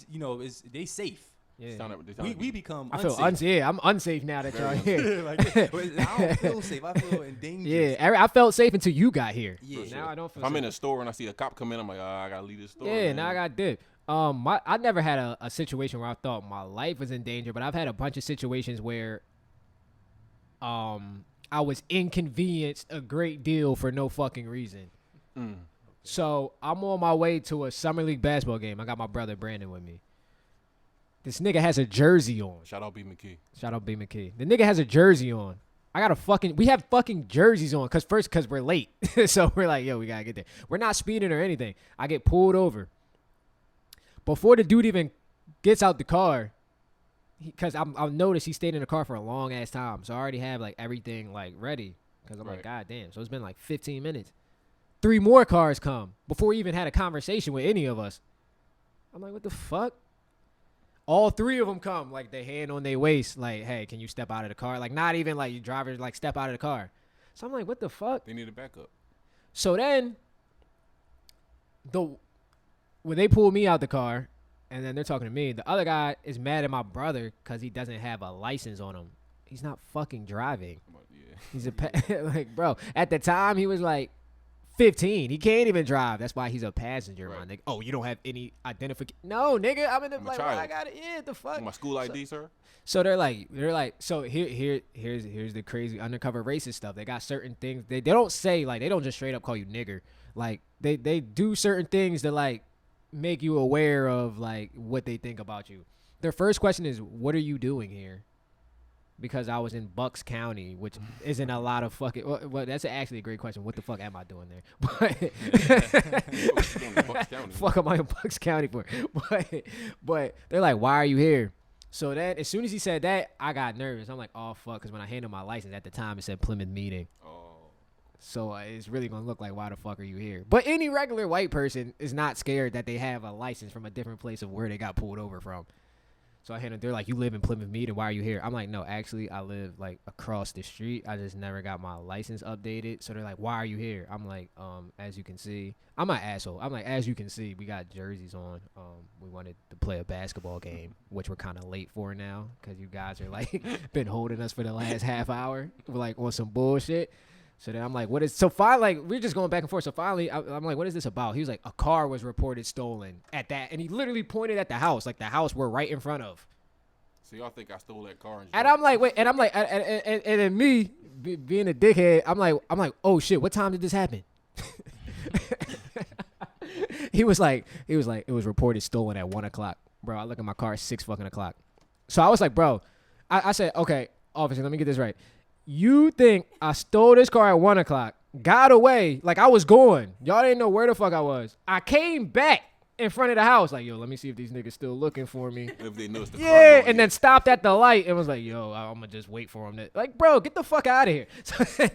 they safe. Yeah. We become. I feel unsafe. I'm unsafe now that y'all here. I don't feel safe. I feel in danger. Yeah, I felt safe until you got here. Yeah. Now I don't feel. If I'm safe. in a store and I see a cop come in, I'm like, I gotta leave this store. Yeah, man. now I got dip. I never had a situation where I thought my life was in danger, but I've had a bunch of situations where, I was inconvenienced a great deal for no fucking reason. So I'm on my way to a summer league basketball game. I got my brother Brandon with me. This nigga has a jersey on. Shout out B McKee. The nigga has a jersey on. We have fucking jerseys on because we're late. So we're like, yo, we gotta get there. We're not speeding or anything. I get pulled over. Before the dude even gets out the car, because I'll notice he stayed in the car for a long ass time. So I already have like everything like ready. Because I'm like, God damn. So it's been like 15 minutes. 3 more cars come before he even had a conversation with any of us. I'm like, what the fuck? All 3 of them come, like, they hand on their waist, like, hey, can you step out of the car? Like, not even like you drivers, like, step out of the car. So I'm like, what the fuck? They need a backup. So then, when they pull me out the car, and then they're talking to me, the other guy is mad at my brother because he doesn't have a license on him. He's not fucking driving. Yeah. He's like, bro, at the time, he was like 15. He can't even drive. That's why he's a passenger, Right. my nigga. Oh, you don't have any identification? No, nigga. I'm in the I'm a like. child. I got it. Yeah, the fuck. My school ID, sir. So they're like. So here's the crazy undercover racist stuff. They got certain things. They don't say like they don't just straight up call you nigger. Like they do certain things to like make you aware of like what they think about you. Their first question is, "What are you doing here?" Because I was in Bucks County, which isn't a lot of fucking. Well, that's actually a great question. What the fuck am I doing there? But fuck am I in Bucks County for? But they're like, why are you here? So then, as soon as he said that, I got nervous. I'm like, oh fuck, because when I handed my license at the time, it said Plymouth Meeting. So it's really gonna look like, why the fuck are you here? But any regular white person is not scared that they have a license from a different place of where they got pulled over from. So I handed, they're like, you live in Plymouth Meeting, why are you here? I'm like, no, actually, I live like across the street. I just never got my license updated. So they're like, why are you here? I'm like, as you can see, I'm an asshole. I'm like, as you can see, we got jerseys on. We wanted to play a basketball game, which we're kind of late for now because you guys are like been holding us for the last half hour. We're like on some bullshit. So then I'm like, what is, so finally, like, we're just going back and forth. So finally, I'm like, what is this about? He was like, a car was reported stolen at that. And he literally pointed at the house, like the house we're right in front of. So y'all think I stole that car? And I'm like, wait, and I'm like, and then me being a dickhead, I'm like, oh shit, what time did this happen? He was like, it was reported stolen at 1:00. Bro, I look at my car at 6 fucking o'clock. So I was like, bro, I said, okay, officer, let me get this right. You think I stole this car at 1:00, got away, like I was going. Y'all didn't know where the fuck I was. I came back in front of the house, like, yo, let me see if these niggas still looking for me. If they noticed the car Yeah, going and then stopped at the light and was like, yo, I'm gonna just wait for him. Like, bro, get the fuck out of here.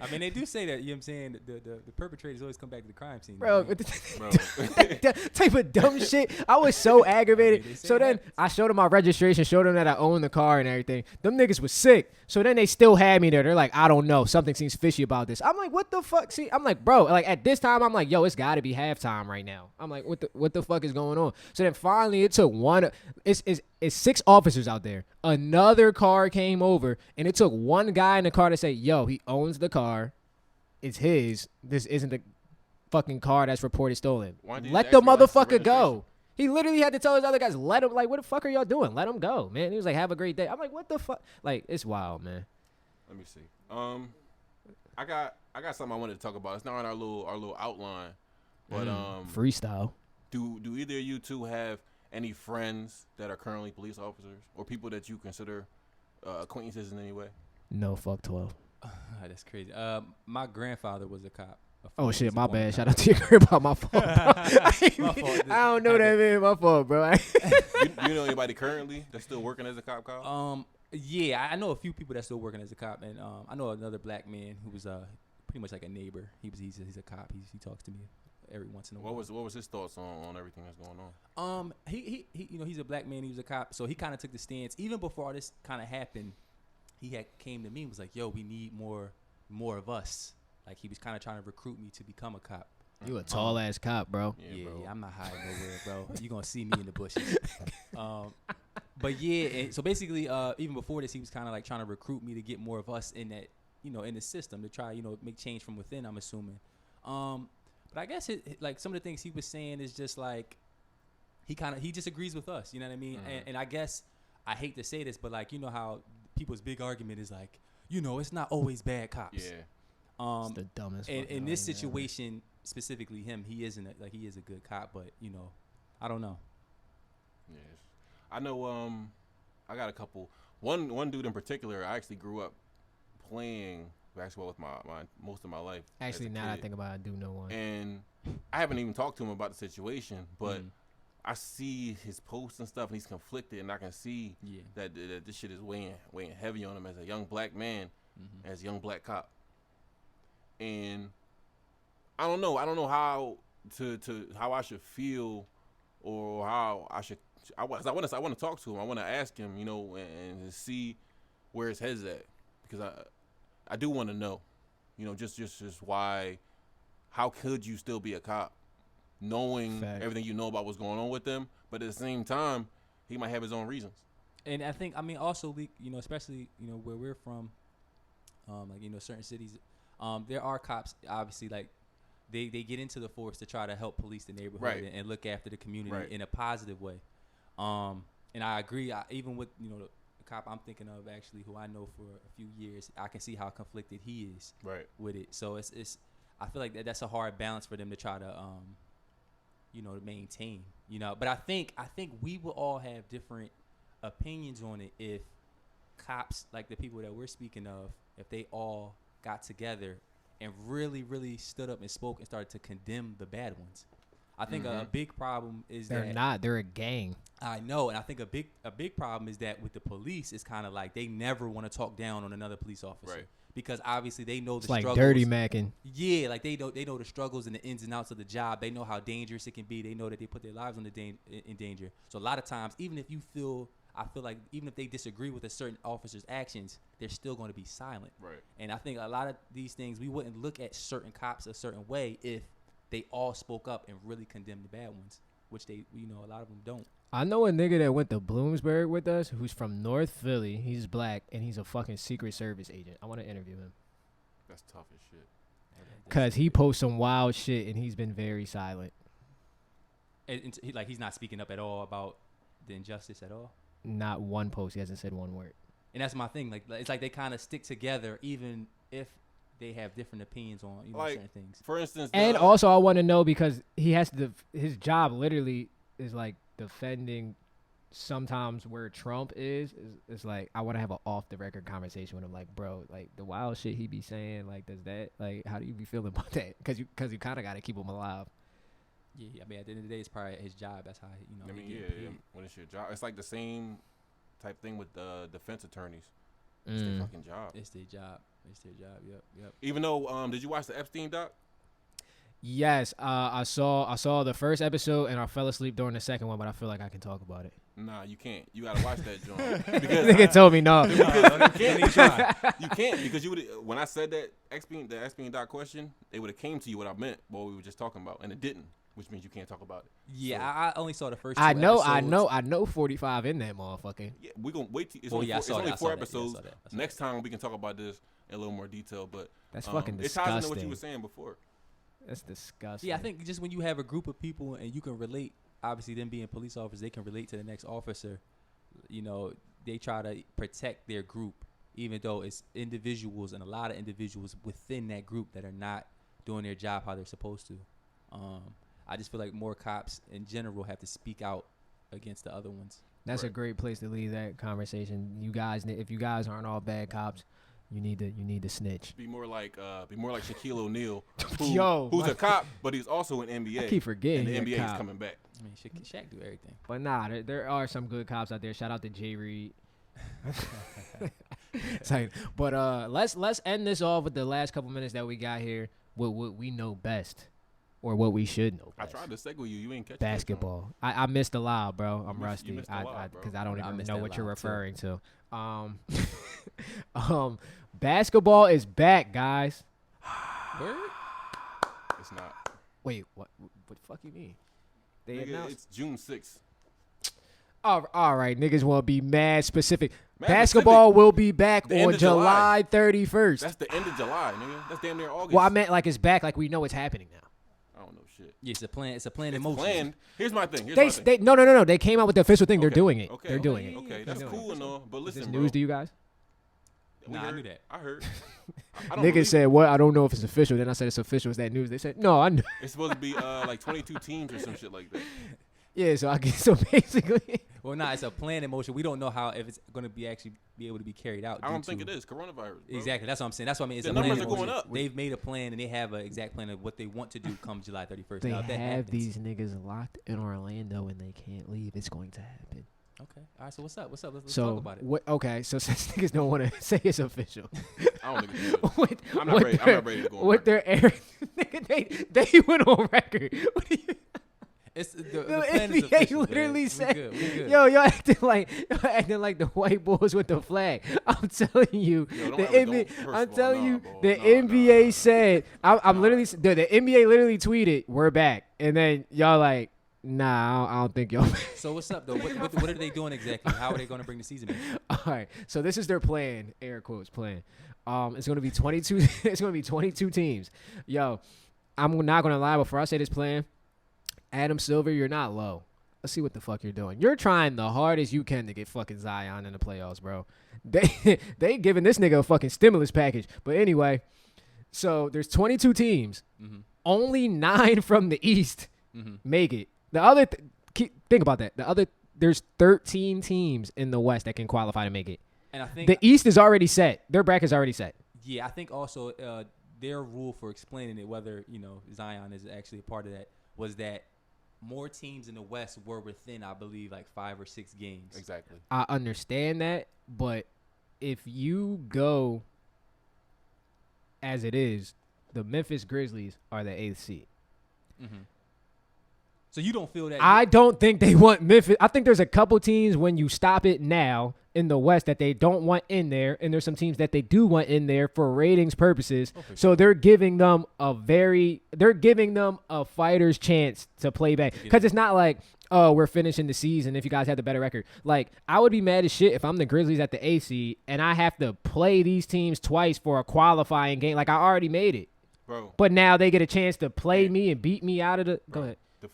I mean, they do say that, you know what I'm saying, the perpetrators always come back to the crime scene. Bro, Bro. that type of dumb shit. I was so aggravated. I mean, So then I showed them my registration, showed them that I own the car and everything. Them niggas was sick. So then they still had me there. They're like, I don't know. Something seems fishy about this. I'm like, what the fuck? See, I'm like, bro, like at this time, I'm like, yo, it's got to be halftime right now. I'm like, what the fuck is going on? So then finally it took it's 6 officers out there. Another car came over and it took one guy in the car to say, yo, he owns the car. It's his. This isn't the fucking car that's reported stolen. Let the motherfucker go. He literally had to tell his other guys, let him, like, what the fuck are y'all doing? Let him go, man. He was like, have a great day. I'm like, what the fuck? Like, it's wild, man. Let me see. I got something I wanted to talk about. It's not on our little outline, but Freestyle. Do either of you two have any friends that are currently police officers or people that you consider acquaintances in any way? No, fuck 12. That's crazy. My grandfather was a cop. Oh shit, my bad. Shout out to your grandpa. My fault, bro. I don't know that man. My fault, bro. you know anybody currently that's still working as a cop, Kyle? Yeah, I know a few people that's still working as a cop, and I know another black man who was pretty much like a neighbor. He's a cop. He talks to me every once in a while. What was his thoughts on everything that's going on? He you know, he's a black man. He was a cop, so he kind of took the stance. Even before all this kind of happened, he had came to me and was like, "Yo, we need more of us." Like he was kind of trying to recruit me to become a cop. You a tall ass cop, bro. Yeah, I'm not hiding nowhere, bro. You gonna see me in the bushes. But yeah, and so basically, even before this, he was kind of like trying to recruit me to get more of us in that, you know, in the system to try, you know, make change from within. I'm assuming. But I guess like some of the things he was saying is just like he just agrees with us. You know what I mean? Mm-hmm. And I guess I hate to say this, but like, you know how people's big argument is like, you know, it's not always bad cops. Yeah. It's the dumbest. And in this situation, specifically him, he is a good cop, but you know, I don't know. Yes, I know. I got a couple. One dude in particular, I actually grew up playing basketball with my most of my life. Actually, now that I think about it, I do know one. And I haven't even talked to him about the situation, but I see his posts and stuff, and he's conflicted, and I can see that this shit is weighing heavy on him as a young black man, as a young black cop. And I don't know how to how I should feel or how I should. I want to talk to him. I want to ask him, you know, and see where his head's at, because I do want to know, you know, just why. How could you still be a cop, knowing everything you know about what's going on with them, but at the same time, he might have his own reasons. And I think, I mean, also, you know, especially, you know, where we're from, like, you know, certain cities. There are cops, obviously, like, they get into the force to try to help police the neighborhood Right. and look after the community Right. in a positive way. And I agree. Even with the cop I'm thinking of actually, who I know for a few years, I can see how conflicted he is Right. with it. So it's I feel like that's a hard balance for them to try to to maintain. But I think we will all have different opinions on it if cops, like the people that we're speaking of, if they all got together and really, really stood up and spoke and started to condemn the bad ones. I think a big problem is they're a gang. I know, and I think a big problem is that with the police, it's kind of like they never want to talk down on another police officer, Right. because obviously they know It's the like struggles. dirty macking. Yeah, like they know the struggles and the ins and outs of the job. They know how dangerous it can be. They know that they put their lives in danger. So a lot of times, I feel like even if they disagree with a certain officer's actions, they're still going to be silent. Right. And I think a lot of these things, we wouldn't look at certain cops a certain way if they all spoke up and really condemned the bad ones, which a lot of them don't. I know a nigga that went to Bloomsburg with us who's from North Philly. He's black, and he's a fucking Secret Service agent. I want to interview him. That's tough as shit. Because he posts some wild shit, and he's been very silent. And he's not speaking up at all about the injustice at all. Not one post. He hasn't said one word. And that's my thing. Like it's like they kind of stick together even if they have different opinions on certain things. For instance, And also, I want to know, because he has to. His job literally is like defending sometimes where Trump is like, I want to have an off the record conversation with him, like, bro, like the wild shit he be saying, like, does that, like, how do you be feeling about that? Because you kind of got to keep him alive. Yeah, I mean, at the end of the day, it's probably his job. That's how I mean, he get paid. when it's your job, it's like the same type thing with defense attorneys. It's their fucking job. It's their job. Yep. Even though, did you watch the Epstein doc? Yes, I saw the first episode and I fell asleep during the second one, but I feel like I can talk about it. Nah, you can't. You gotta watch that joint. Nigga told me no. You can't because you would. When I said that the Epstein doc question, it would have came to you what I meant, what we were just talking about, and it didn't, which means you can't talk about it. Yeah, So, I only saw the first two I know episodes. 45 in that motherfucker. yeah, we're gonna wait. It's Oh, only yeah, I four, saw it's that. only I saw four that. Yeah, I episodes. saw that. Next time we can talk about this in a little more detail, but That's fucking it ties into what disgusting. you were saying before. That's disgusting. Yeah, I think just when you have a group of people and you can relate, obviously them being police officers, they can relate to the next officer. They try to protect their group, even though it's individuals and a lot of individuals within that group that are not doing their job how they're supposed to. I just feel like more cops in general have to speak out against the other ones. That's a Right. great place to leave that conversation. You guys, if you guys aren't all bad cops, you need to snitch. Be more like Shaquille O'Neal, who's my- a cop, but he's also an NBA. I keep forgetting and the he a NBA is cop. coming back. I mean, Shaq do everything. But nah, there are some good cops out there. Shout out to Jay Reed. But let's end this off with the last couple minutes that we got here with what we know best, or what we should know I best. tried to segue you. You ain't catch Basketball. I missed a lot, bro. I'm You rusty. missed a lot, bro. Because I don't I even missed know that what you're lot, too. referring to. Basketball is back, guys. Word? It's not. Wait, what the fuck you mean? They Nigga, announced. it's June 6th. All right, niggas want to be mad specific. Mad Basketball specific. will be back The end on of July. July 31st. That's the end of July, nigga. That's damn near August. Well, I meant like it's back, like we know it's happening now. I don't know shit. Yeah, it's a plan. It's a plan in It's motion. planned. Here's my thing. No. They came out with the official thing. They're Okay, doing it. okay, They're doing it. Okay, that's They're doing cool it. and all, but Is listen, this bro. news to you guys? We Nah, I heard- knew that. I heard. I don't believe Niggas said, "What? I don't know if it's official." Then I said, "It's official." Is that news? They said, "No, I know." it's supposed to be like 22 teams or some shit like that. Yeah, so I guess so basically. Well, nah, it's a plan in motion. We don't know if it's going to be able to be carried out. I don't due think to- it is coronavirus. Bro. Exactly. That's what I'm saying. That's what I mean. It's The a plan numbers in are going motion. up. They've made a plan and they have an exact plan of what they want to do come July 31st. They Now, if that have happens- these niggas locked in Orlando and they can't leave. It's going to happen. Okay. All right. So what's up? Let's so talk about it. Okay, so since niggas don't want to say it's official, I don't think it's good. what, I'm not ready. I'm not ready to go on What record. they're airing, nigga, they went on record. What do you? It's the The plan is NBA official, literally man. said, We good. "Yo, y'all acting like the white boys with the flag." I'm telling you, Yo, don't the ever- NBA. don't- first I'm of all, telling nah, you, bro. the Nah, NBA nah. said, "I'm literally." The NBA literally tweeted, "We're back," and then y'all like, "Nah, I don't think y'all." So what's up though? What are they doing exactly? How are they going to bring the season back? All right, so this is their plan, air quotes plan. It's gonna be 22. It's gonna be 22 teams. Yo, I'm not gonna lie. Before I say this plan, Adam Silver, you're not low. Let's see what the fuck you're doing. You're trying the hardest you can to get fucking Zion in the playoffs, bro. They giving this nigga a fucking stimulus package. But anyway, so there's 22 teams. Mm-hmm. Only 9 from the East Mm-hmm. make it. The other think about that. There's 13 teams in the West that can qualify to make it. And I think The East is already set. Their bracket's already set. Yeah, I think also their rule for explaining it, whether Zion is actually a part of that, was that more teams in the West were within, I believe, like 5 or 6 games. Exactly. I understand that, but if you go as it is, the Memphis Grizzlies are the 8th seed. Mm-hmm. So you don't feel that? I don't think they want Memphis. I think there's a couple teams when you stop it now in the West that they don't want in there, and there's some teams that they do want in there for ratings purposes. Oh, for so sure. they're giving them a fighter's chance to play back, because it's not like, oh, we're finishing the season if you guys had the better record. Like, I would be mad as shit if I'm the Grizzlies at the 8th seed and I have to play these teams twice for a qualifying game. Like, I already made it, Bro. but now they get a chance to play me and beat me out of the. Go ahead. Do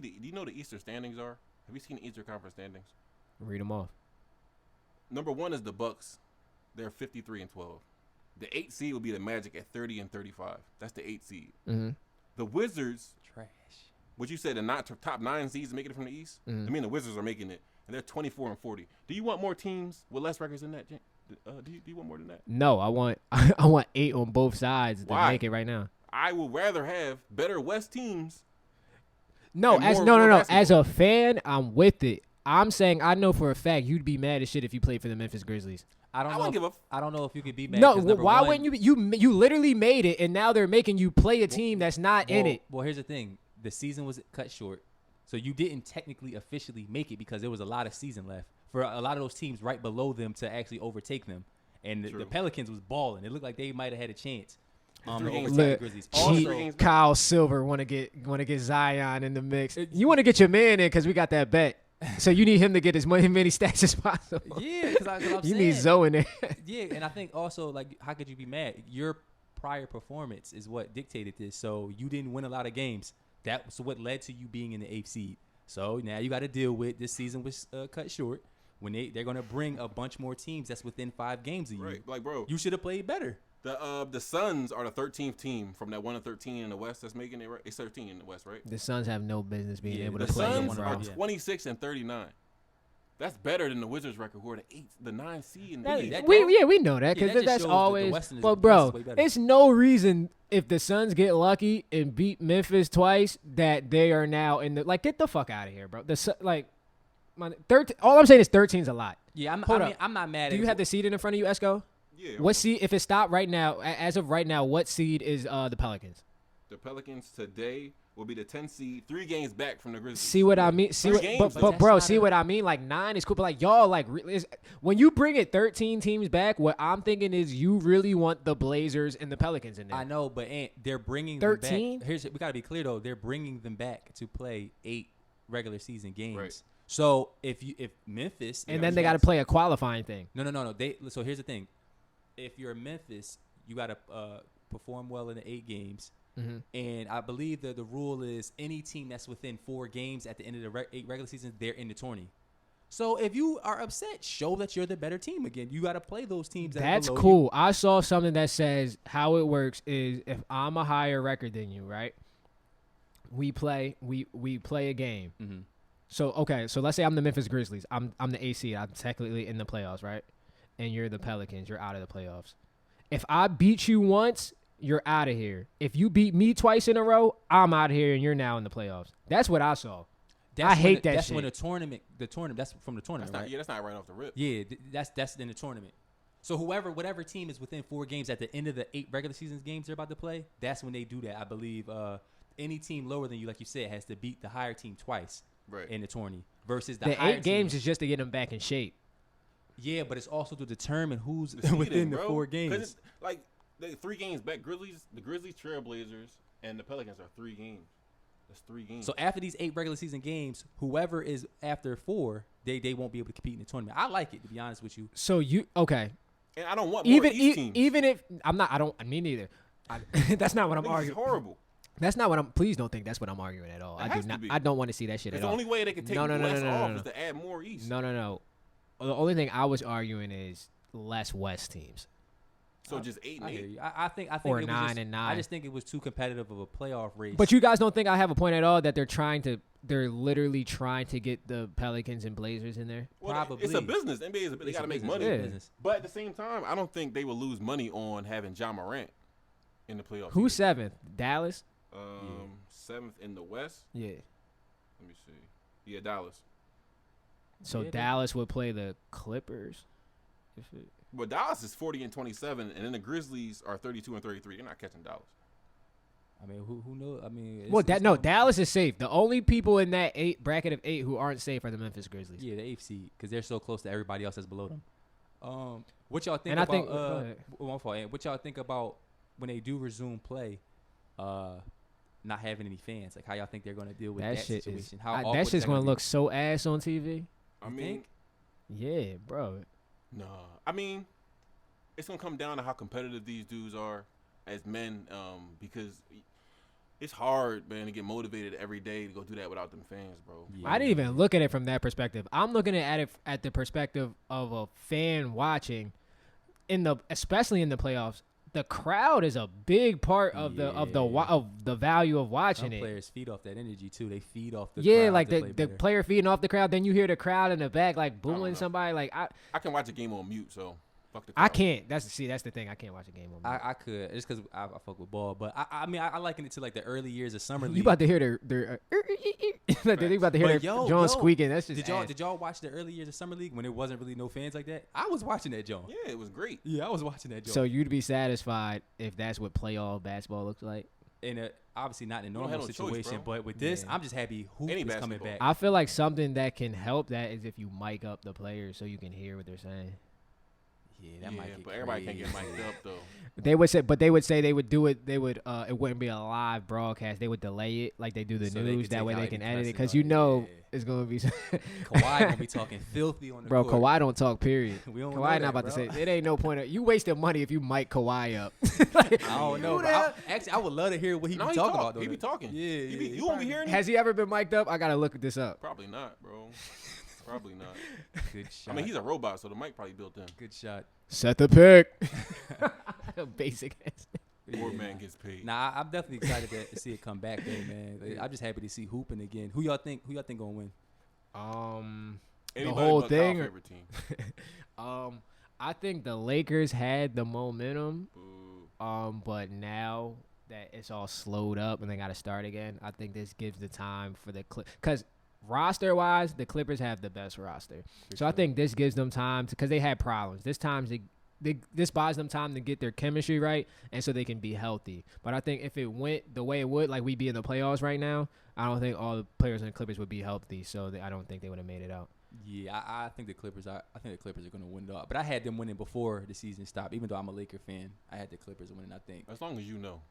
you know the Eastern standings are? Have you seen the Eastern Conference standings? Read them off. Number 1 is the Bucks. They're 53-12. The 8th seed will be the Magic at 30-35. That's the 8th seed. Mm-hmm. The Wizards, trash. what you said, the top 9 seeds making it from the East? Mm-hmm. I mean, the Wizards are making it, and they're 24-40. Do you want more teams with less records than that, Jen? Do you want more than that? No, I want 8 on both sides to Why? make it right now. I would rather have better West teams. No, And more no. basketball. As a fan, I'm with it. I'm saying I know for a fact you'd be mad as shit if you played for the Memphis Grizzlies. I don't I know. wouldn't give a I don't know if you could be mad. No, 'cause number why one- wouldn't you literally made it, and now they're making you play a team that's not in it. Well, here's the thing: the season was cut short, so you didn't technically officially make it because there was a lot of season left for a lot of those teams right below them to actually overtake them. And the True. Pelicans was balling. It looked like they might have had a chance. To Three games overtake the Look, Grizzlies. Also- Kyle Silver want to get Zion in the mix. You want to get your man in because we got that bet. So you need him to get as many stats as possible. Yeah, because I'm You saying, need Zoe in there. Yeah, and I think also, like, how could you be mad? Your prior performance is what dictated this. So you didn't win a lot of games. That's what led to you being in the 8th seed. So now you got to deal with this season was cut short. When they're going to bring a bunch more teams that's within 5 games of you. Right, like, bro. You should have played better. The Suns are the 13th team from that 1-13 in the West that's making it. Right? It's 13 in the West, right? The Suns have no business being able to The play. Suns one are round, yeah. 26-39. That's better than the Wizards record, who are the 9th seed in the That- league. we know that Yeah, because that just that's shows that the always. Western is- But the bro, West is way better. it's no reason if the Suns get lucky and beat Memphis twice that they are now in the get the fuck out of here, bro. All I'm saying is 13 is a lot. Yeah, I'm Hold up. not mad at Do you have the seed in front of you, Esco? Yeah. What seed? If it stopped right now, as of right now, what seed is the Pelicans? The Pelicans today will be the 10th seed, 3 games back from the Grizzlies. See what I mean? See Three what, games, but, but but that's bro, not see what I mean? Like 9 is cool, but like y'all when you bring it 13 teams back, what I'm thinking is you really want the Blazers and the Pelicans in there. I know, but they're bringing 13? them back. We got to be clear though. They're bringing them back to play 8 regular season games. Right. So if Memphis And then they got to play a qualifying thing. No. So here's the thing: if you're Memphis, you got to perform well in the 8 games. Mm-hmm. And I believe that the rule is any team that's within 4 games at the end of the 8 regular season, they're in the tourney. So if you are upset, show that you're the better team again. You got to play those teams. That's below cool. I saw something that says how it works is if I'm a higher record than you, right? We play a game. You. Mm-hmm. So okay, so let's say I'm the Memphis Grizzlies. I'm the AC. I'm technically in the playoffs, right? And you're the Pelicans. You're out of the playoffs. If I beat you once, you're out of here. If you beat me twice in a row, I'm out of here, and you're now in the playoffs. That's what I saw. I hate that That's shit. when the tournament. That's from the tournament, right? That's not right off the rip. Yeah, that's in the tournament. So whatever team is within 4 games at the end of the 8 regular season games they're about to play, that's when they do that. I believe any team lower than you, like you said, has to beat the higher team twice in the tourney versus the higher 8 games team. is just to get them back in shape. Yeah, but it's also to determine who's The seeding, within the bro. 4 'Cause games. it's, like the 3 games back. The Grizzlies, Trailblazers, and the Pelicans are 3 games. That's 3 games. So after these 8 regular season games, whoever is after 4, they won't be able to compete in the tournament. I like it, to be honest with you. So okay. And I don't want more East teams. Even if I'm not, me neither. That's not what I'm I think it's arguing. horrible. That's not what I'm. Please don't think that's what I'm arguing at all. It I has do to not. be. I don't want to see that shit It's at the all. only way they can take No. less off is to add more East. No. The only thing I was arguing is less West teams. So just 8 and I hear 8. you. I think Or it was 9 just, and I 9. just think it was too competitive of a playoff race. But you guys don't think I have a point at all that they're literally trying to get the Pelicans and Blazers in there? Well, Probably. it's a business. NBA is they got to make money. Yeah. Business. But at the same time, I don't think they will lose money on having John Morant in the playoffs. Who's seventh? Dallas. 7th in the West. Yeah. Let me see. Yeah, Dallas. So Yeah, Dallas would play the Clippers. But Dallas is 40 and 27, and then the Grizzlies are 32 and 33. They're not catching Dallas. I mean, who knows? I mean, Dallas is safe. The only people in that bracket of 8 who aren't safe are the Memphis Grizzlies. Yeah, the 8th seed, because they're so close to everybody else that's below them. What y'all think And I about? think- go ahead. One fault. What y'all think about when they do resume play? Not having any fans. Like, how y'all think they're gonna deal with that shit situation? is. How That awkward is shit's that gonna be? look so ass on TV. I You mean, think? Yeah, bro. nah. I mean, it's gonna come down to how competitive these dudes are as men, because it's hard, man, to get motivated every day to go do that without them fans, bro. Yeah. I didn't even look at it from that perspective. I'm looking at it at the perspective of a fan watching, especially in the playoffs. The crowd is a big part of the value of watching Some it. players feed off that energy too. They feed off the Yeah, crowd like to the play better. player feeding off the crowd. Then you hear the crowd in the back like don't booing know. somebody. Like I can watch a game on mute, so fuck the I crowd. can't. That's the thing. I can't watch a game on mute. I could just because I fuck with ball, but I mean I liken it to like the early years of summer league. You about to hear their like they about to hear But their yo, John squeaking. That's just Did y'all watch the early years of summer league when there wasn't really no fans like that? I was watching that, John. Yeah, it was great. Yeah, I was watching that, John. So you'd be satisfied if that's what playoff basketball looks like? And obviously not in a don't normal have no choice, situation, bro. but with this, Yeah. I'm just happy Hoop Any is coming basketball. back. I feel like something that can help that is if you mic up the players so you can hear what they're saying. Yeah, that might get but everybody can't get crazy. mic'd up though. They would say they would do it. They would it wouldn't be a live broadcast. They would delay it like they do the So they news. can That take way out they any can edit it cussing because on you it, know yeah. it's gonna be. Kawhi gonna be talking filthy on the Bro, court. Kawhi don't talk. Period. We don't know Kawhi that, not about to bro. say it. Ain't no point. You wasting money if you mic Kawhi up. I don't know. Who Bro. the Actually, I would love to hear what he No, be he talking talk. about. Though. He be talking. Yeah, You yeah, won't be hearing it? Has he ever been mic'd up? I gotta look this up. Probably not, bro. Probably not. Good shot. I mean, he's a robot, so the mic probably built in. good shot. Set the pick. Basic ass. Poor Yeah. man gets paid. Nah, I'm definitely excited to see it come back, though, man. Like, I'm just happy to see hooping again. Who y'all think gonna win? Anybody whole but thing, Kyle's or- favorite team. I think the Lakers had the momentum. Boo. But now that it's all slowed up and they got to start again, I think this gives the time for the because roster-wise, the Clippers have the best roster. So I think this gives them time because they had problems. This buys them time to get their chemistry right and so they can be healthy. But I think if it went the way it would, like we'd be in the playoffs right now, I don't think all the players in the Clippers would be healthy. So I don't think they would have made it out. Yeah, I think the Clippers. I think the Clippers are gonna win it all. But I had them winning before the season stopped. Even though I'm a Laker fan, I had the Clippers winning. I think. As long as you know.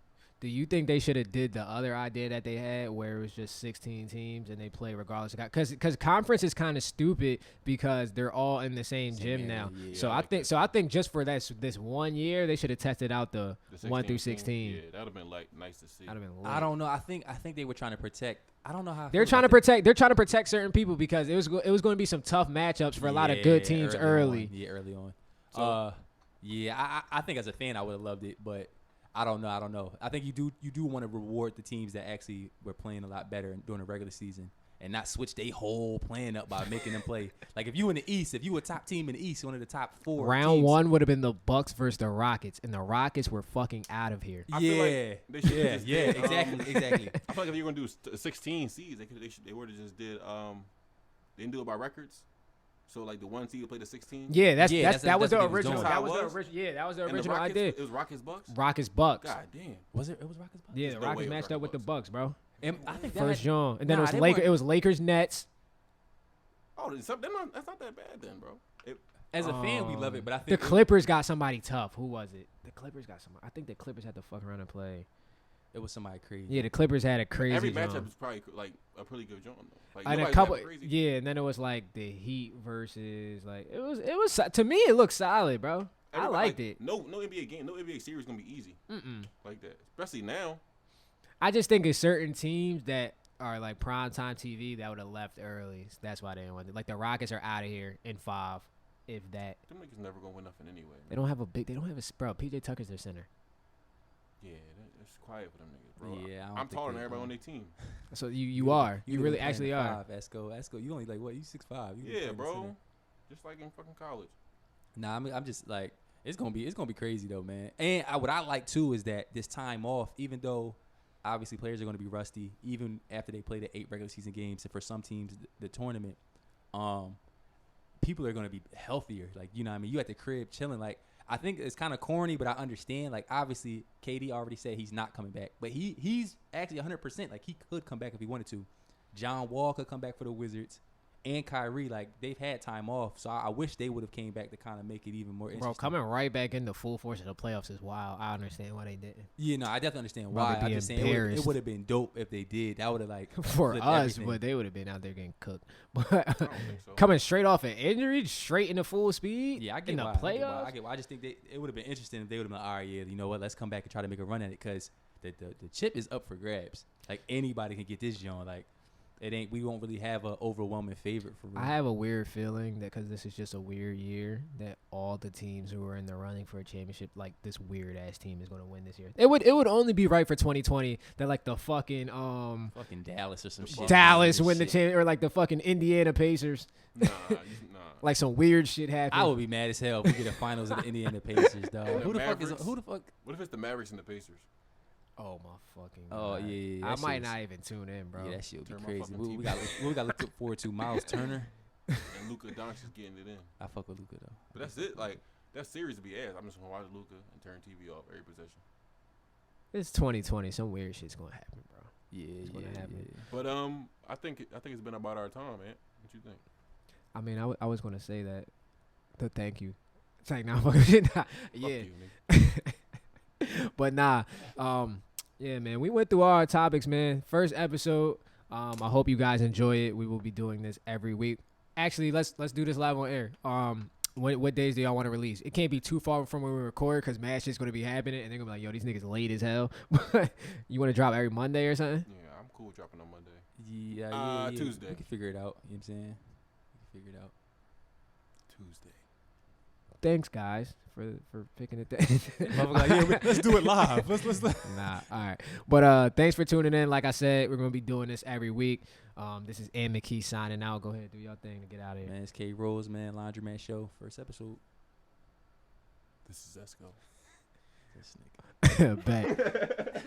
Do you think they should have did the other idea that they had where it was just 16 teams and they play regardless of because conference is kind of stupid because they're all in the same gym area, now. yeah. So I like I think just for this 1 year they should have tested out the The 1 through 16 16. Yeah, that would have been like nice to see. That'd have been lit. I don't know. I think they were trying to protect. I don't know how. I They're feel trying to about that. protect. They're trying to protect certain people because it was going to be some tough matchups for a lot of good teams early. On. Yeah, early on. So- Yeah, I think as a fan I would have loved it, but I don't know. I think you do want to reward the teams that actually were playing a lot better during the regular season and not switch their whole plan up by making them play. Like if you in the East, if you a top team in the East, one of the top 4 Round teams, 1 would have been the Bucks versus the Rockets, and the Rockets were fucking out of here. I feel like Yeah, they should've yeah, just yeah, did, exactly. I feel like if you're gonna do 16 seeds, they would have just did they didn't do it by records. So like the 1 seed would play the 16. Yeah, that's that was the what they was original. doing. That How was it the was? original. Yeah, that was the And original Rockets, idea. It was Rockets Bucks. Rockets Bucks. God damn. Was it was Rockets? Yeah, There's the no way Rockets it was matched up with the Rockets Bucks, bro. And I think that First had- John, and then Nah, it was they Lakers. weren't- It was Lakers Nets. Oh, that's not that bad then, bro. as a fan we love it, but I The think Clippers got somebody tough. Who was it? The Clippers got somebody. I think the Clippers had to fuck around and play. it was somebody crazy. Yeah, the Clippers had a crazy. Every John. matchup is probably like a pretty good joint though. Like And a nobody's couple, that crazy. yeah, and then it was like the Heat versus like it was to me it looked solid, bro. I Everybody, liked like, it. No NBA game, no NBA series gonna be easy Mm-mm. like that. Especially now. I just think it's certain teams that are like primetime TV that would have left early. So that's why they didn't want it. Like the Rockets are out of here in 5, if that. Them niggas never gonna win nothing anyway. They don't have a big. They don't have a bro. PJ Tucker's their center. Yeah, it's quiet for them niggas, bro. Yeah, I'm taller than everybody on their team. So you are. You really actually are. Esco. You only like what? You 6'5". Yeah, bro. Just like in fucking college. Nah, I'm just like it's gonna be crazy though, man. And what I like too is that this time off, even though obviously players are gonna be rusty, even after they play the 8 regular season games, and for some teams the tournament, people are gonna be healthier. Like you know what I mean, you at the crib chilling. Like I think it's kind of corny, but I understand. Like obviously KD already said he's not coming back, but he's actually 100%. Like he could come back if he wanted to. John Wall could come back for the Wizards. And Kyrie, like, they've had time off, so I wish they would have came back to kind of make it even more interesting. Bro, coming right back into full force of the playoffs is wild. I understand why they didn't. Yeah, no, I definitely understand why. I just saying it would have been dope if they did. That would have, like, for us, everything. But they would have been out there getting cooked. But coming straight off an injury, straight into full speed, yeah, I get in the why, playoffs. I get why. I just think it would have been interesting if they would have been like, all right, yeah, you know what, let's come back and try to make a run at it, because the chip is up for grabs. Like, anybody can get this joint. Like, we won't really have an overwhelming favorite for real. I have a weird feeling that because this is just a weird year, that all the teams who are in the running for a championship, like this weird ass team, is going to win this year. It would only be right for 2020 that like the fucking Dallas or some shit. Dallas win the championship, or like the fucking Indiana Pacers. Nah. Like some weird shit happened. I would be mad as hell if we get a finals of the Indiana Pacers, dog. Who the fuck? What if it's the Mavericks and the Pacers? Oh my fucking God. Oh yeah. I might not even tune in, bro. Yeah, that shit would be crazy. We got to look forward to Miles Turner and Luka Doncic getting it in. I fuck with Luka though. But that's it. Like that series to be ass. I'm just gonna watch Luka and turn TV off every possession. It's 2020. Some weird shit's gonna happen, bro. Yeah, it's gonna happen. Yeah. But I think it's been about our time, man. What you think? I mean, I was gonna say that. But thank you. It's like nah, fucking shit. Nah. Yeah. Fuck you, But nah. Yeah, man. We went through all our topics, man. First episode. I hope you guys enjoy it. We will be doing this every week. Actually, let's do this live on air. What days do y'all want to release? It can't be too far from when we record, because mad shit's gonna be happening, and they're gonna be like, "Yo, these niggas late as hell." You want to drop every Monday or something? Yeah, I'm cool dropping on Monday. Yeah. Tuesday. We can figure it out. You know what I'm saying? We can figure it out. Tuesday. Thanks, guys, for picking it. Let's do it live. Let's. Nah, all right. But thanks for tuning in. Like I said, we're gonna be doing this every week. This is Ann McKee signing out. Go ahead, do your thing to get out of here. Man, it's K Rose, man. Laundromat Show, first episode. This is Esco. This nigga. Bet.